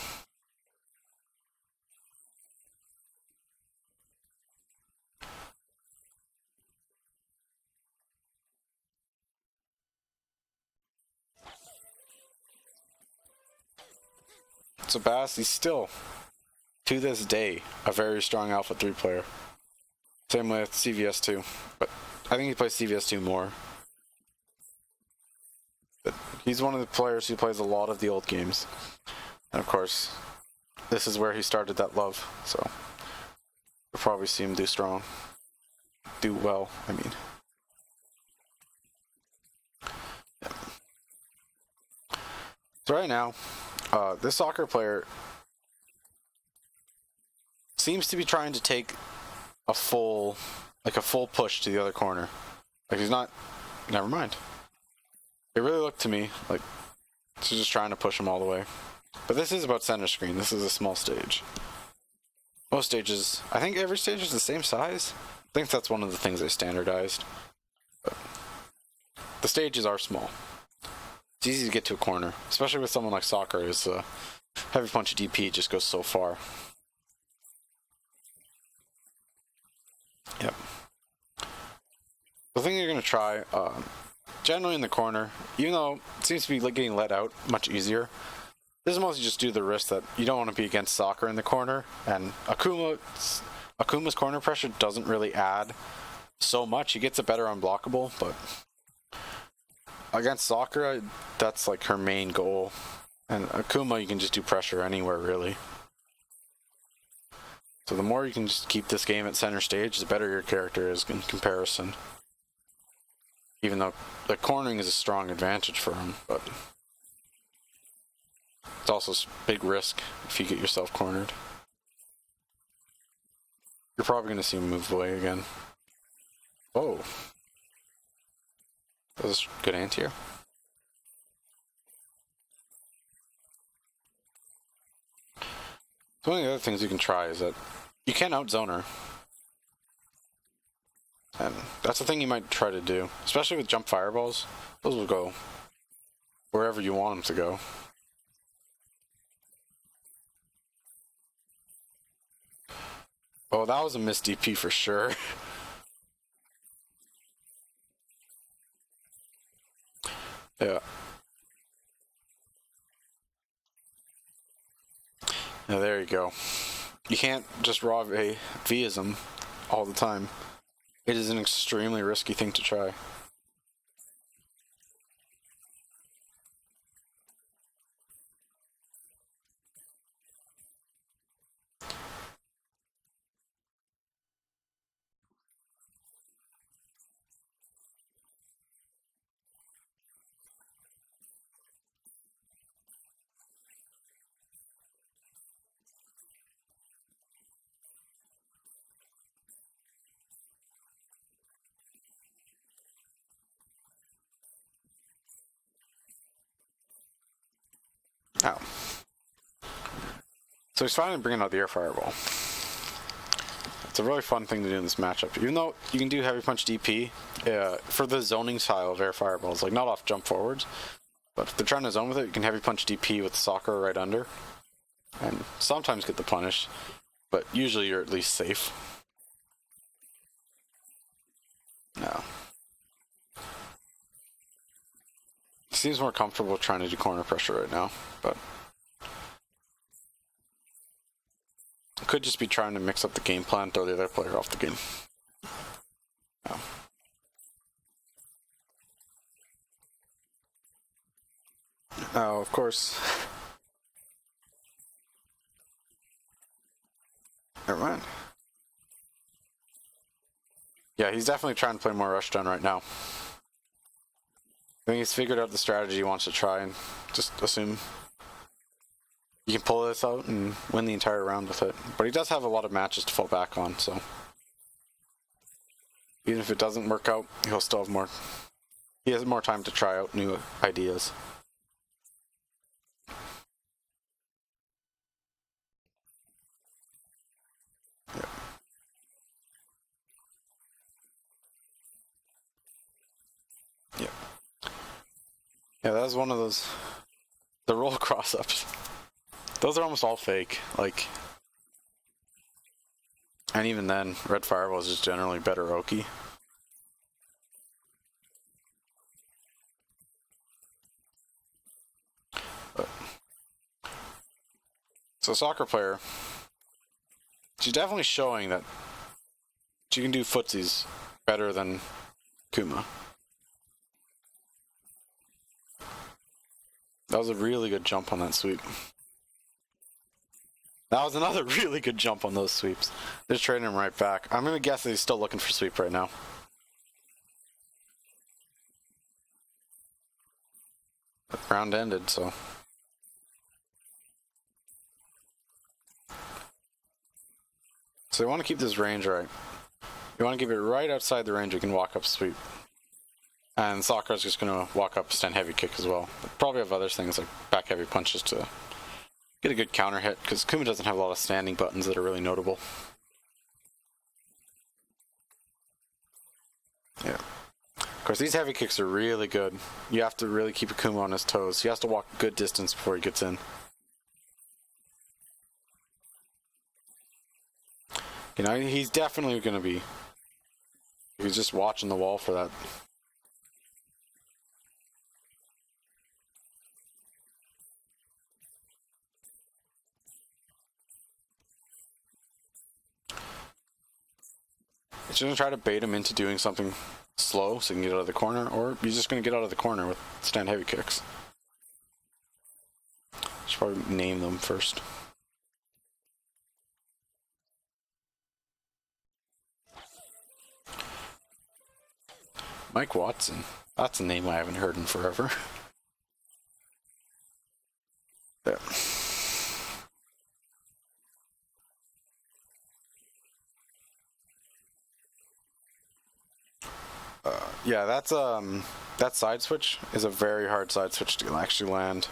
So Bass, he's still, to this day, a very strong Alpha 3 player. Same with CVS2, but I think he plays CVS2 more. But he's one of the players who plays a lot of the old games. And of course, this is where he started that love, so we'll probably see him do well, I mean. Yeah. So right now, this soccer player seems to be trying to take a full push to the other corner. Like he's not, never mind. It really looked to me like she's just trying to push him all the way. But this is about center screen. This is a small stage. Most stages, I think every stage is the same size. I think that's one of the things they standardized. But the stages are small. It's easy to get to a corner, especially with someone like soccer. His heavy punch DP just goes so far. Yep. The thing you're going to try, generally in the corner, even though it seems to be getting let out much easier, this is mostly just due to the risk that you don't want to be against soccer in the corner, and Akuma's corner pressure doesn't really add so much. He gets it better unblockable, but against soccer, that's like her main goal. And Akuma, you can just do pressure anywhere, really. So the more you can just keep this game at center stage, the better your character is in comparison. Even though the cornering is a strong advantage for him, but it's also a big risk if you get yourself cornered. You're probably going to see him move away again. Oh. That was a good anti-air. So one of the other things you can try is that you can outzone her. And that's the thing you might try to do. Especially with jump fireballs. Those will go wherever you want them to go. Oh, that was a missed DP for sure. Yeah. Yeah, there you go. You can't just raw V'ism all the time. It is an extremely risky thing to try. Oh. So he's finally bringing out the air fireball. It's a really fun thing to do in this matchup. Even though you can do heavy punch DP for the zoning style of air fireballs, like not off jump forwards, but if they're trying to zone with it, you can heavy punch DP with soccer right under, and sometimes get the punish, but usually you're at least safe. No. He seems more comfortable trying to do corner pressure right now, but could just be trying to mix up the game plan, throw the other player off the game. No. Oh, of course. Never mind. Yeah, he's definitely trying to play more rushdown right now. I think he's figured out the strategy he wants to try and just assume you can pull this out and win the entire round with it. But he does have a lot of matches to fall back on, so even if it doesn't work out, he'll still have more. He has more time to try out new ideas. Yeah. Yeah. Yeah, that was one of those. The roll cross-ups. Those are almost all fake. Like, and even then, red fireball is just generally better Oki. But, so soccer player, she's definitely showing that she can do footsies better than Kuma. That was a really good jump on that sweep. That was another really good jump on those sweeps. Just trading him right back. I'm gonna guess that he's still looking for sweep right now. But round ended, so. So you want to keep this range right. You want to keep it right outside the range you can walk up sweep. And Sakura's just gonna walk up stand heavy kick as well. But probably have other things like back heavy punches to get a good counter hit, because Kuma doesn't have a lot of standing buttons that are really notable. Yeah. Of course, these heavy kicks are really good. You have to really keep Kuma on his toes. He has to walk a good distance before he gets in. You know, he's definitely going to be... He's just watching the wall for that. He's going to try to bait him into doing something slow so he can get out of the corner, or he's just going to get out of the corner with stand heavy kicks. Should probably name them first. Mike Watson. That's a name I haven't heard in forever. There. Yeah, that's that side switch is a very hard side switch to actually land.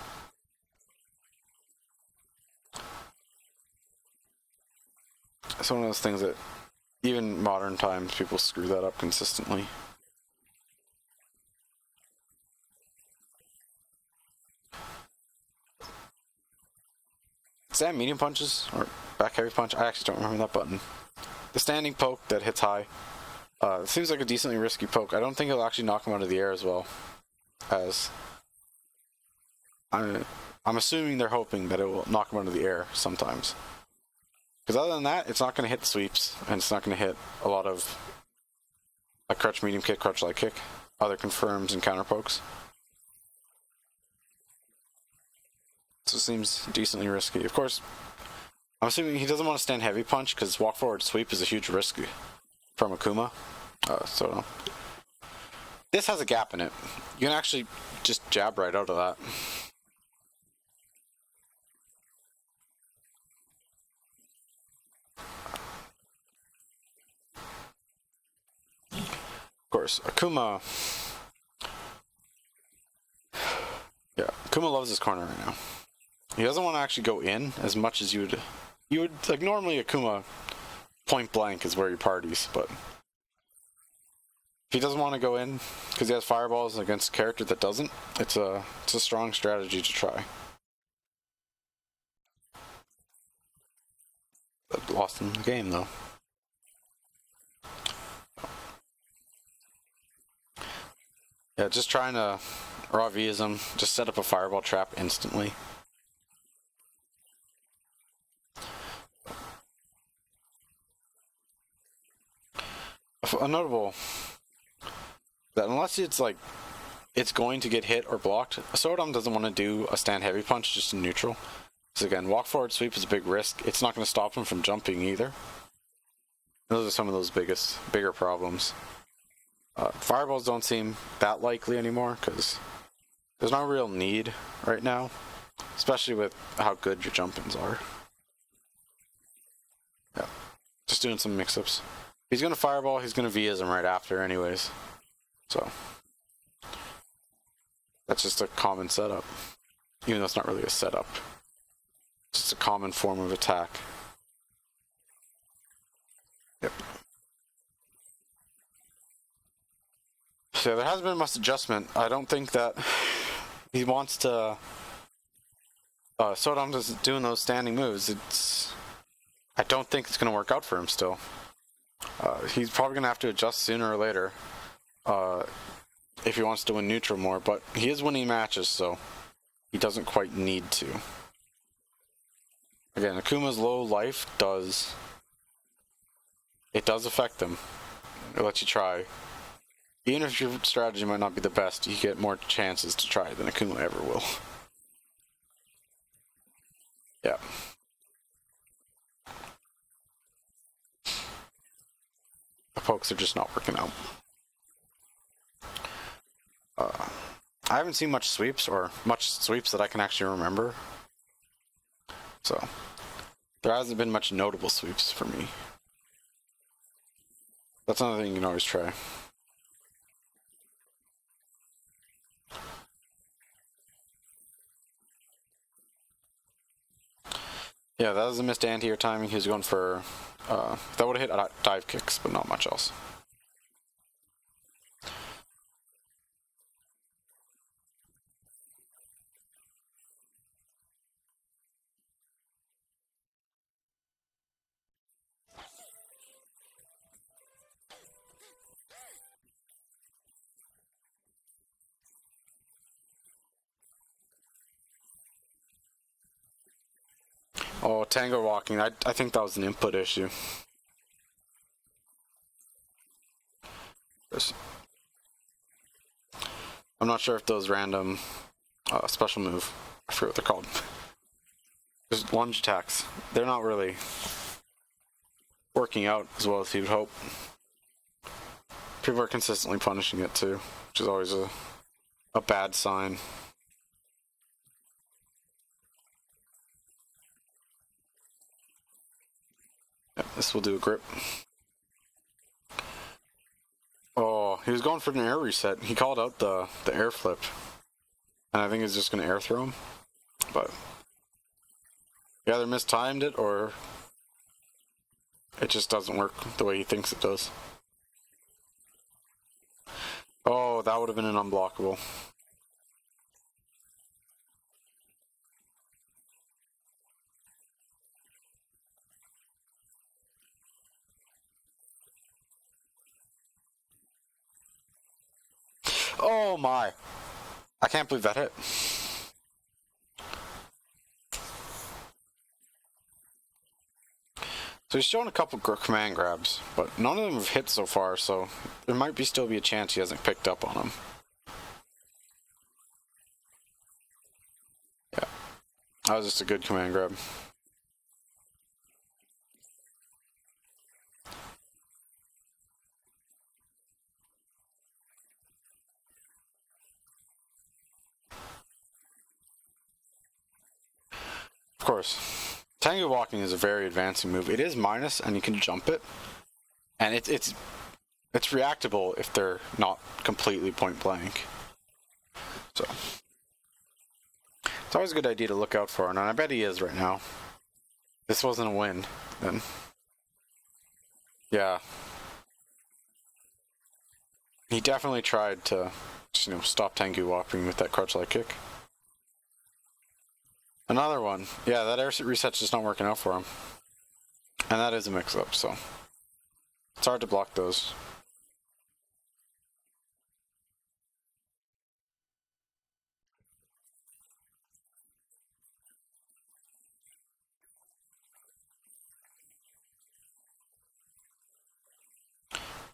It's one of those things that even modern times people screw that up consistently. Is that medium punches or back heavy punch? I actually don't remember that button. The standing poke that hits high. Seems like a decently risky poke. I don't think it'll actually knock him out of the air as well as I'm assuming they're hoping that it will knock him out of the air sometimes. Because other than that, it's not going to hit the sweeps, and it's not going to hit a lot of a crutch medium kick, crutch light kick, other confirms and counter pokes. So it seems decently risky. Of course, I'm assuming he doesn't want to stand heavy punch because walk forward sweep is a huge risk from Akuma. So this has a gap in it. You can actually just jab right out of that. Of course, Akuma. Yeah, Akuma loves his corner right now. He doesn't want to actually go in as much as you would like normally. Akuma point blank is where he parties, but if he doesn't want to go in because he has fireballs against a character that doesn't, it's a strong strategy to try. But lost in the game though. Yeah, just trying to raw V's him, just set up a fireball trap instantly. A notable that unless it's like it's going to get hit or blocked, Sodom doesn't want to do a stand heavy punch just in neutral. Because again, walk forward sweep is a big risk. It's not going to stop him from jumping either. Those are some of those bigger problems. Fireballs don't seem that likely anymore because there's no real need right now, especially with how good your jump-ins are. Yeah, just doing some mix-ups. He's going to fireball, he's going to V-ism right after anyways. So that's just a common setup. Even though it's not really a setup. It's just a common form of attack. Yep. So there hasn't been much adjustment. I don't think that he wants to... Sodom is doing those standing moves. I don't think it's going to work out for him still. He's probably going to have to adjust sooner or later if he wants to win neutral more, but he is winning matches, so he doesn't quite need to. Again, Akuma's low life does affect him. It lets you try. Even if your strategy might not be the best, you get more chances to try than Akuma ever will. Yeah. The pokes are just not working out. I haven't seen much sweeps that I can actually remember. So, there hasn't been much notable sweeps for me. That's another thing you can always try. Yeah, that was a missed anti-air timing. He was going for... that would have hit dive kicks, but not much else. Oh, tango walking. I think that was an input issue. I'm not sure if those random special move, I forget what they're called. Just lunge attacks. They're not really working out as well as you would hope. People are consistently punishing it too, which is always a bad sign. Yep, this will do a grip. Oh, he was going for an air reset. He called out the air flip. And I think he's just going to air throw him. But he either mistimed it or it just doesn't work the way he thinks it does. Oh, that would have been an unblockable. Oh my. I can't believe that hit. So he's shown a couple command grabs, but none of them have hit so far, so there might still be a chance he hasn't picked up on them. Yeah, that was just a good command grab. Of course, Tengu walking is a very advancing move. It is minus, and you can jump it, and it's reactable if they're not completely point blank. So it's always a good idea to look out for, and I bet he is right now. This wasn't a win, then. Yeah, he definitely tried to just, stop Tengu walking with that crutch-like kick. Another one. Yeah, that air reset's just not working out for him. And that is a mix-up, so it's hard to block those.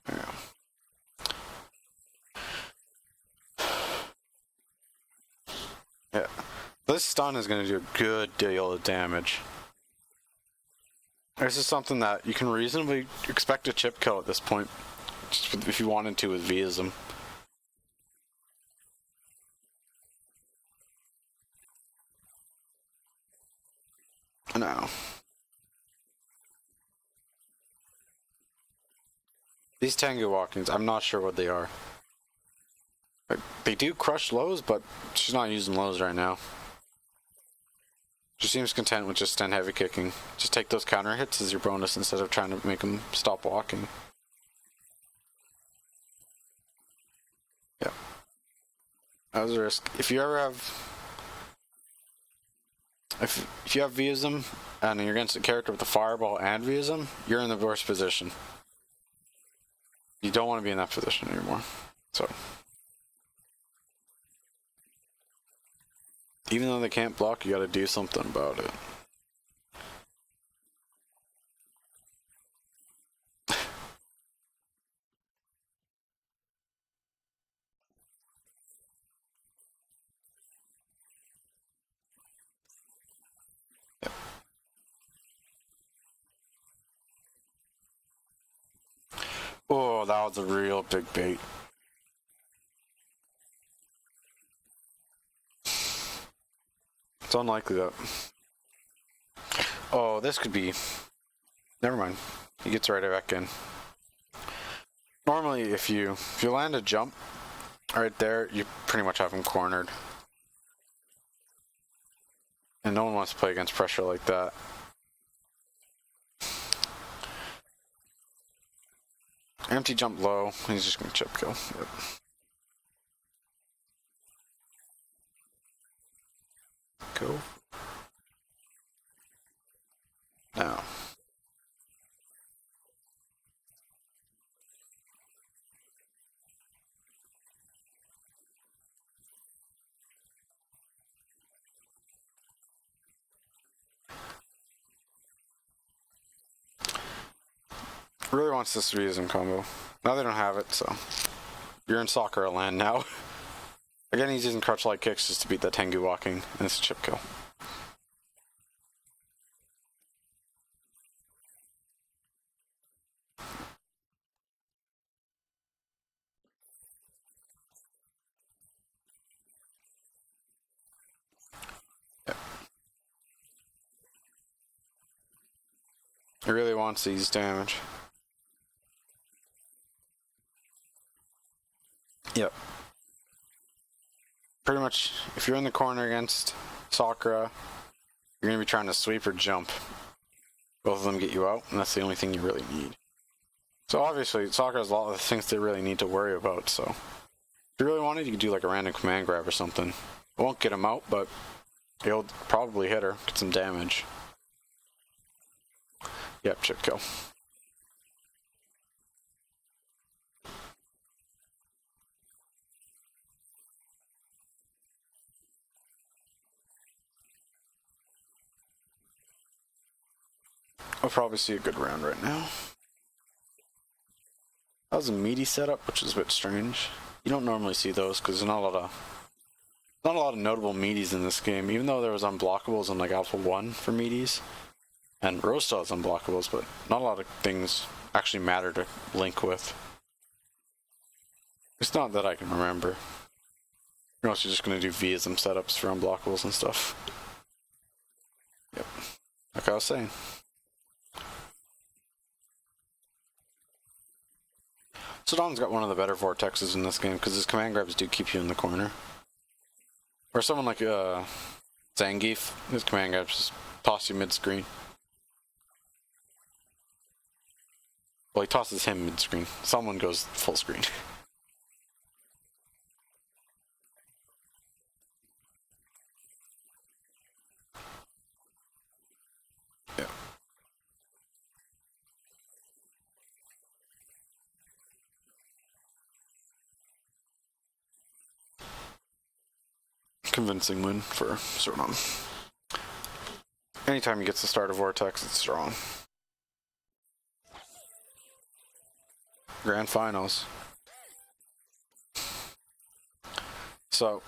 Yeah. Yeah. This stun is going to do a good deal of damage. This is something that you can reasonably expect a chip kill at this point, just if you wanted to with Vism. No. These Tengu walkings, I'm not sure what they are. They do crush lows, but she's not using lows right now. She seems content with just 10 heavy kicking. Just take those counter hits as your bonus instead of trying to make them stop walking. Yeah. That was a risk. If you ever have... If you have Vism and you're against a character with a fireball and Vism, you're in the worst position. You don't want to be in that position anymore. So... even though they can't block, you gotta do something about it. Yep. Oh, that was a real big bait. It's unlikely that... oh, this could be... never mind. He gets right back in. Normally, if you land a jump right there, you pretty much have him cornered. And no one wants to play against pressure like that. Empty jump low, he's just gonna chip kill. Yep. Go. Now. Really wants this Vism combo. Now they don't have it, so you're in soccer land now. Again, he's using crutch-like kicks just to beat that Tengu walking, and it's a chip kill. Yep. He really wants these damage. Yep. Pretty much, if you're in the corner against Sakura, you're going to be trying to sweep or jump. Both of them get you out, and that's the only thing you really need. So obviously, Sakura has a lot of things they really need to worry about, so... If you really wanted, you could do like a random command grab or something. It won't get him out, but it'll probably hit her, get some damage. Yep, chip kill. I'll probably see a good round right now. That was a meaty setup, which is a bit strange. You don't normally see those because there's not a lot of notable meaties in this game, even though there was unblockables in like Alpha 1 for meaties. And Rose still has unblockables, but not a lot of things actually matter to link with. It's not that I can remember. You're also just going to do Vism setups for unblockables and stuff. Yep. Like I was saying. Saddam's got one of the better vortexes in this game because his command grabs do keep you in the corner. Or someone like Zangief, his command grabs just toss you mid-screen. Well, he tosses him mid-screen. Someone goes full screen. Yeah. Convincing win for Sordom. Anytime he gets to start a vortex, it's strong. Grand finals. So,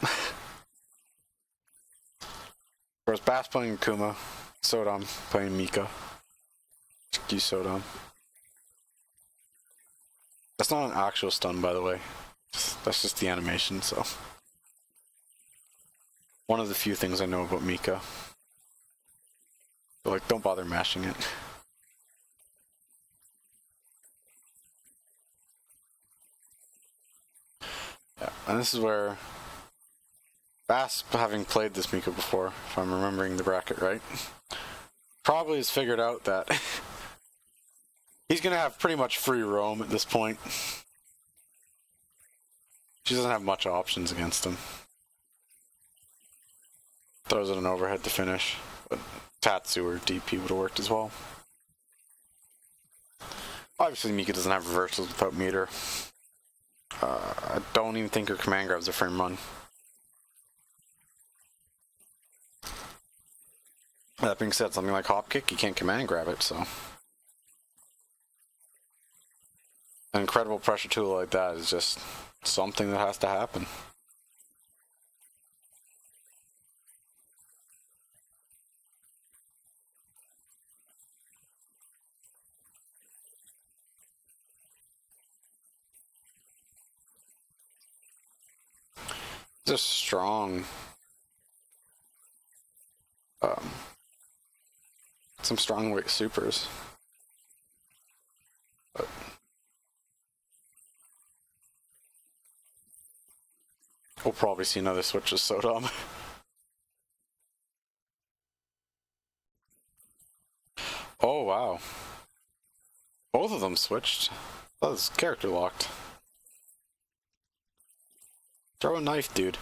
there's Bass playing Akuma, Sodom playing Mika. Use Sodom. That's not an actual stun, by the way. That's just the animation, so. One of the few things I know about Mika. But like, don't bother mashing it. Yeah, and this is where Bass, having played this Mika before, if I'm remembering the bracket right, probably has figured out that he's gonna have pretty much free roam at this point. She doesn't have much options against him. Throws it an overhead to finish, but Tatsu or DP would have worked as well. Obviously Mika doesn't have reversals without meter. I don't even think her command grabs a frame run. That being said, something like hop kick, you can't command grab it, so. An incredible pressure tool like that is just something that has to happen. Just strong. Some strong weight supers. But we'll probably see another switch of Sodom. Oh wow. Both of them switched. That was character locked. Throw a knife, dude.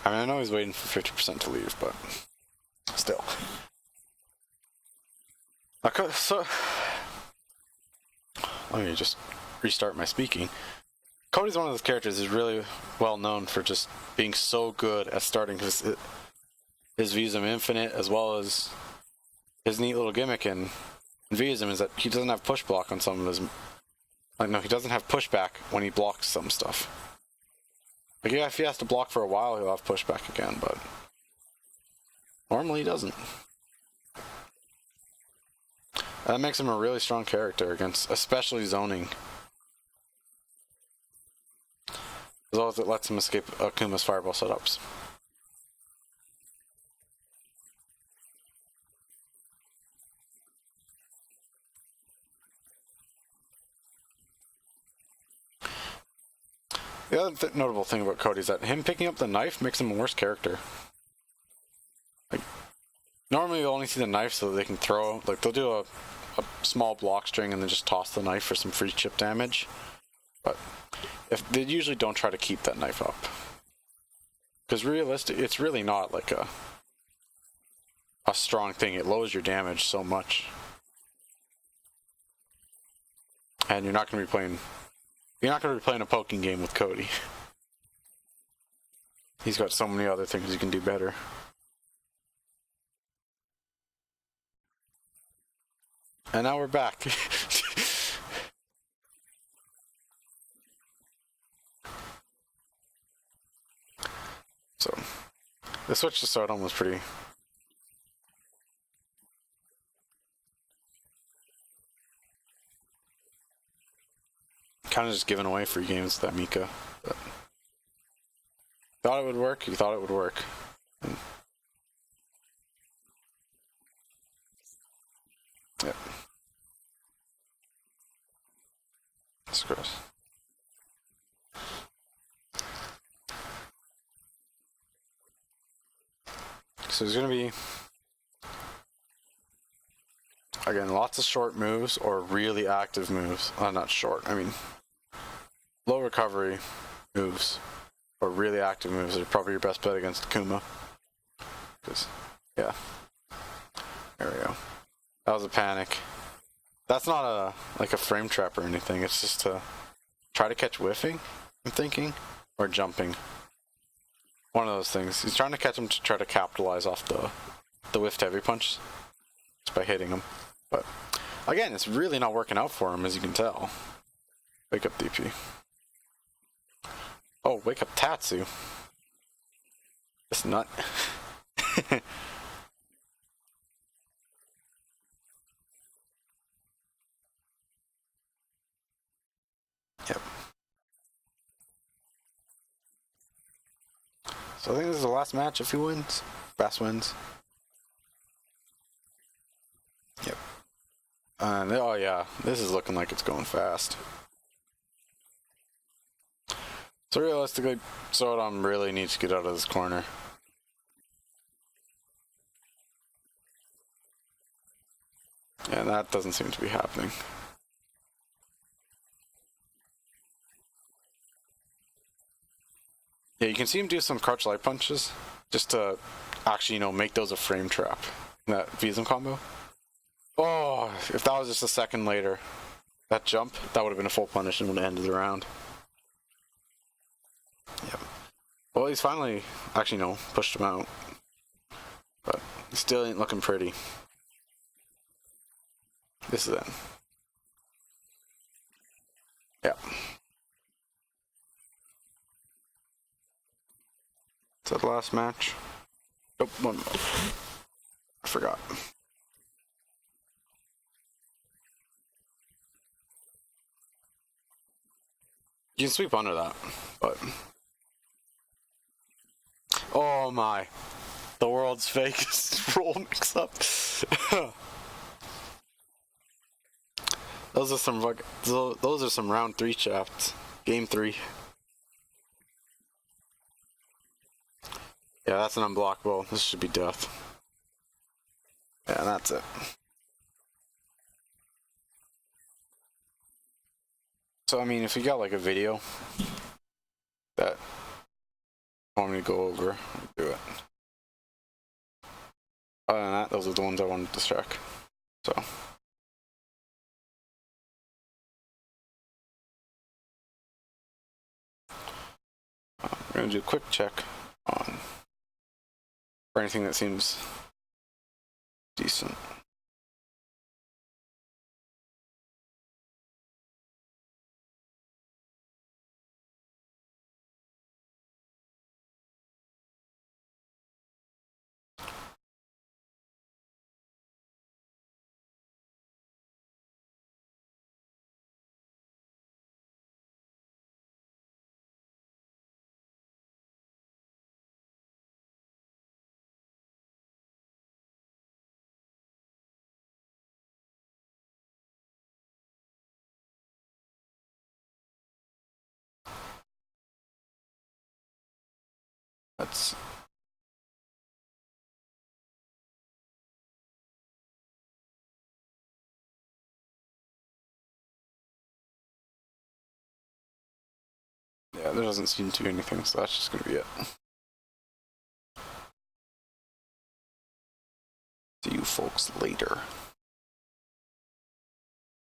I mean, I know he's waiting for 50% to leave, but still. Okay, so let me just restart my speaking. Cody's one of those characters who's really well known for just being so good at starting his Vism Infinite, as well as his neat little gimmick in Vism is that he doesn't have push block on some of his. Like, no, he doesn't have pushback when he blocks some stuff. Like, yeah, if he has to block for a while, he'll have pushback again, but normally he doesn't. And that makes him a really strong character against, especially zoning. As well as it lets him escape Akuma's fireball setups. The other notable thing about Cody is that him picking up the knife makes him a worse character. Like, normally you'll only see the knife so that they can throw, like they'll do a small block string and then just toss the knife for some free chip damage. But if they usually don't try to keep that knife up. Because it's really not like a strong thing. It lowers your damage so much. And you're not going to be playing a poking game with Cody. He's got so many other things he can do better. And now we're back. So, the switch to Sodom was pretty... kind of just giving away free games with that Mika. But thought it would work, he thought it would work. And yep. That's gross. So there's gonna be, again, lots of short moves or really active moves. Not short, I mean low recovery moves or really active moves are probably your best bet against Kuma. Because, yeah. There we go. That was a panic. That's not like a frame trap or anything, it's just to try to catch whiffing, I'm thinking, or jumping. One of those things. He's trying to catch him to try to capitalize off the whiffed heavy punch just by hitting him. But again, it's really not working out for him, as you can tell. Wake up DP. Oh, wake up Tatsu. This nut. Yep. So I think this is the last match if he wins. Bass wins. Yep. And oh yeah, this is looking like it's going fast. So realistically, Sodom really needs to get out of this corner. And that doesn't seem to be happening. Yeah, you can see him do some crouch light punches just to actually, make those a frame trap. That Visum combo. Oh, if that was just a second later, that jump, that would have been a full punish and would have ended the round. Yep. Well, he's finally, actually, pushed him out. But he still ain't looking pretty. This is it. Yeah. Is that the last match? Oh, one more. I forgot. You can sweep under that, but... Oh my. The world's fakest roll mix-up. Those are some round 3 shafts. Game 3. Yeah, that's an unblockable. This should be death. Yeah, that's it. So, I mean, if you got like a video that you want me to go over, I'll do it. Other than that, those are the ones I wanted to check. So. We're going to do a quick check on for anything that seems decent. That's... Yeah, there doesn't seem to be anything, so that's just gonna be it. See you folks later.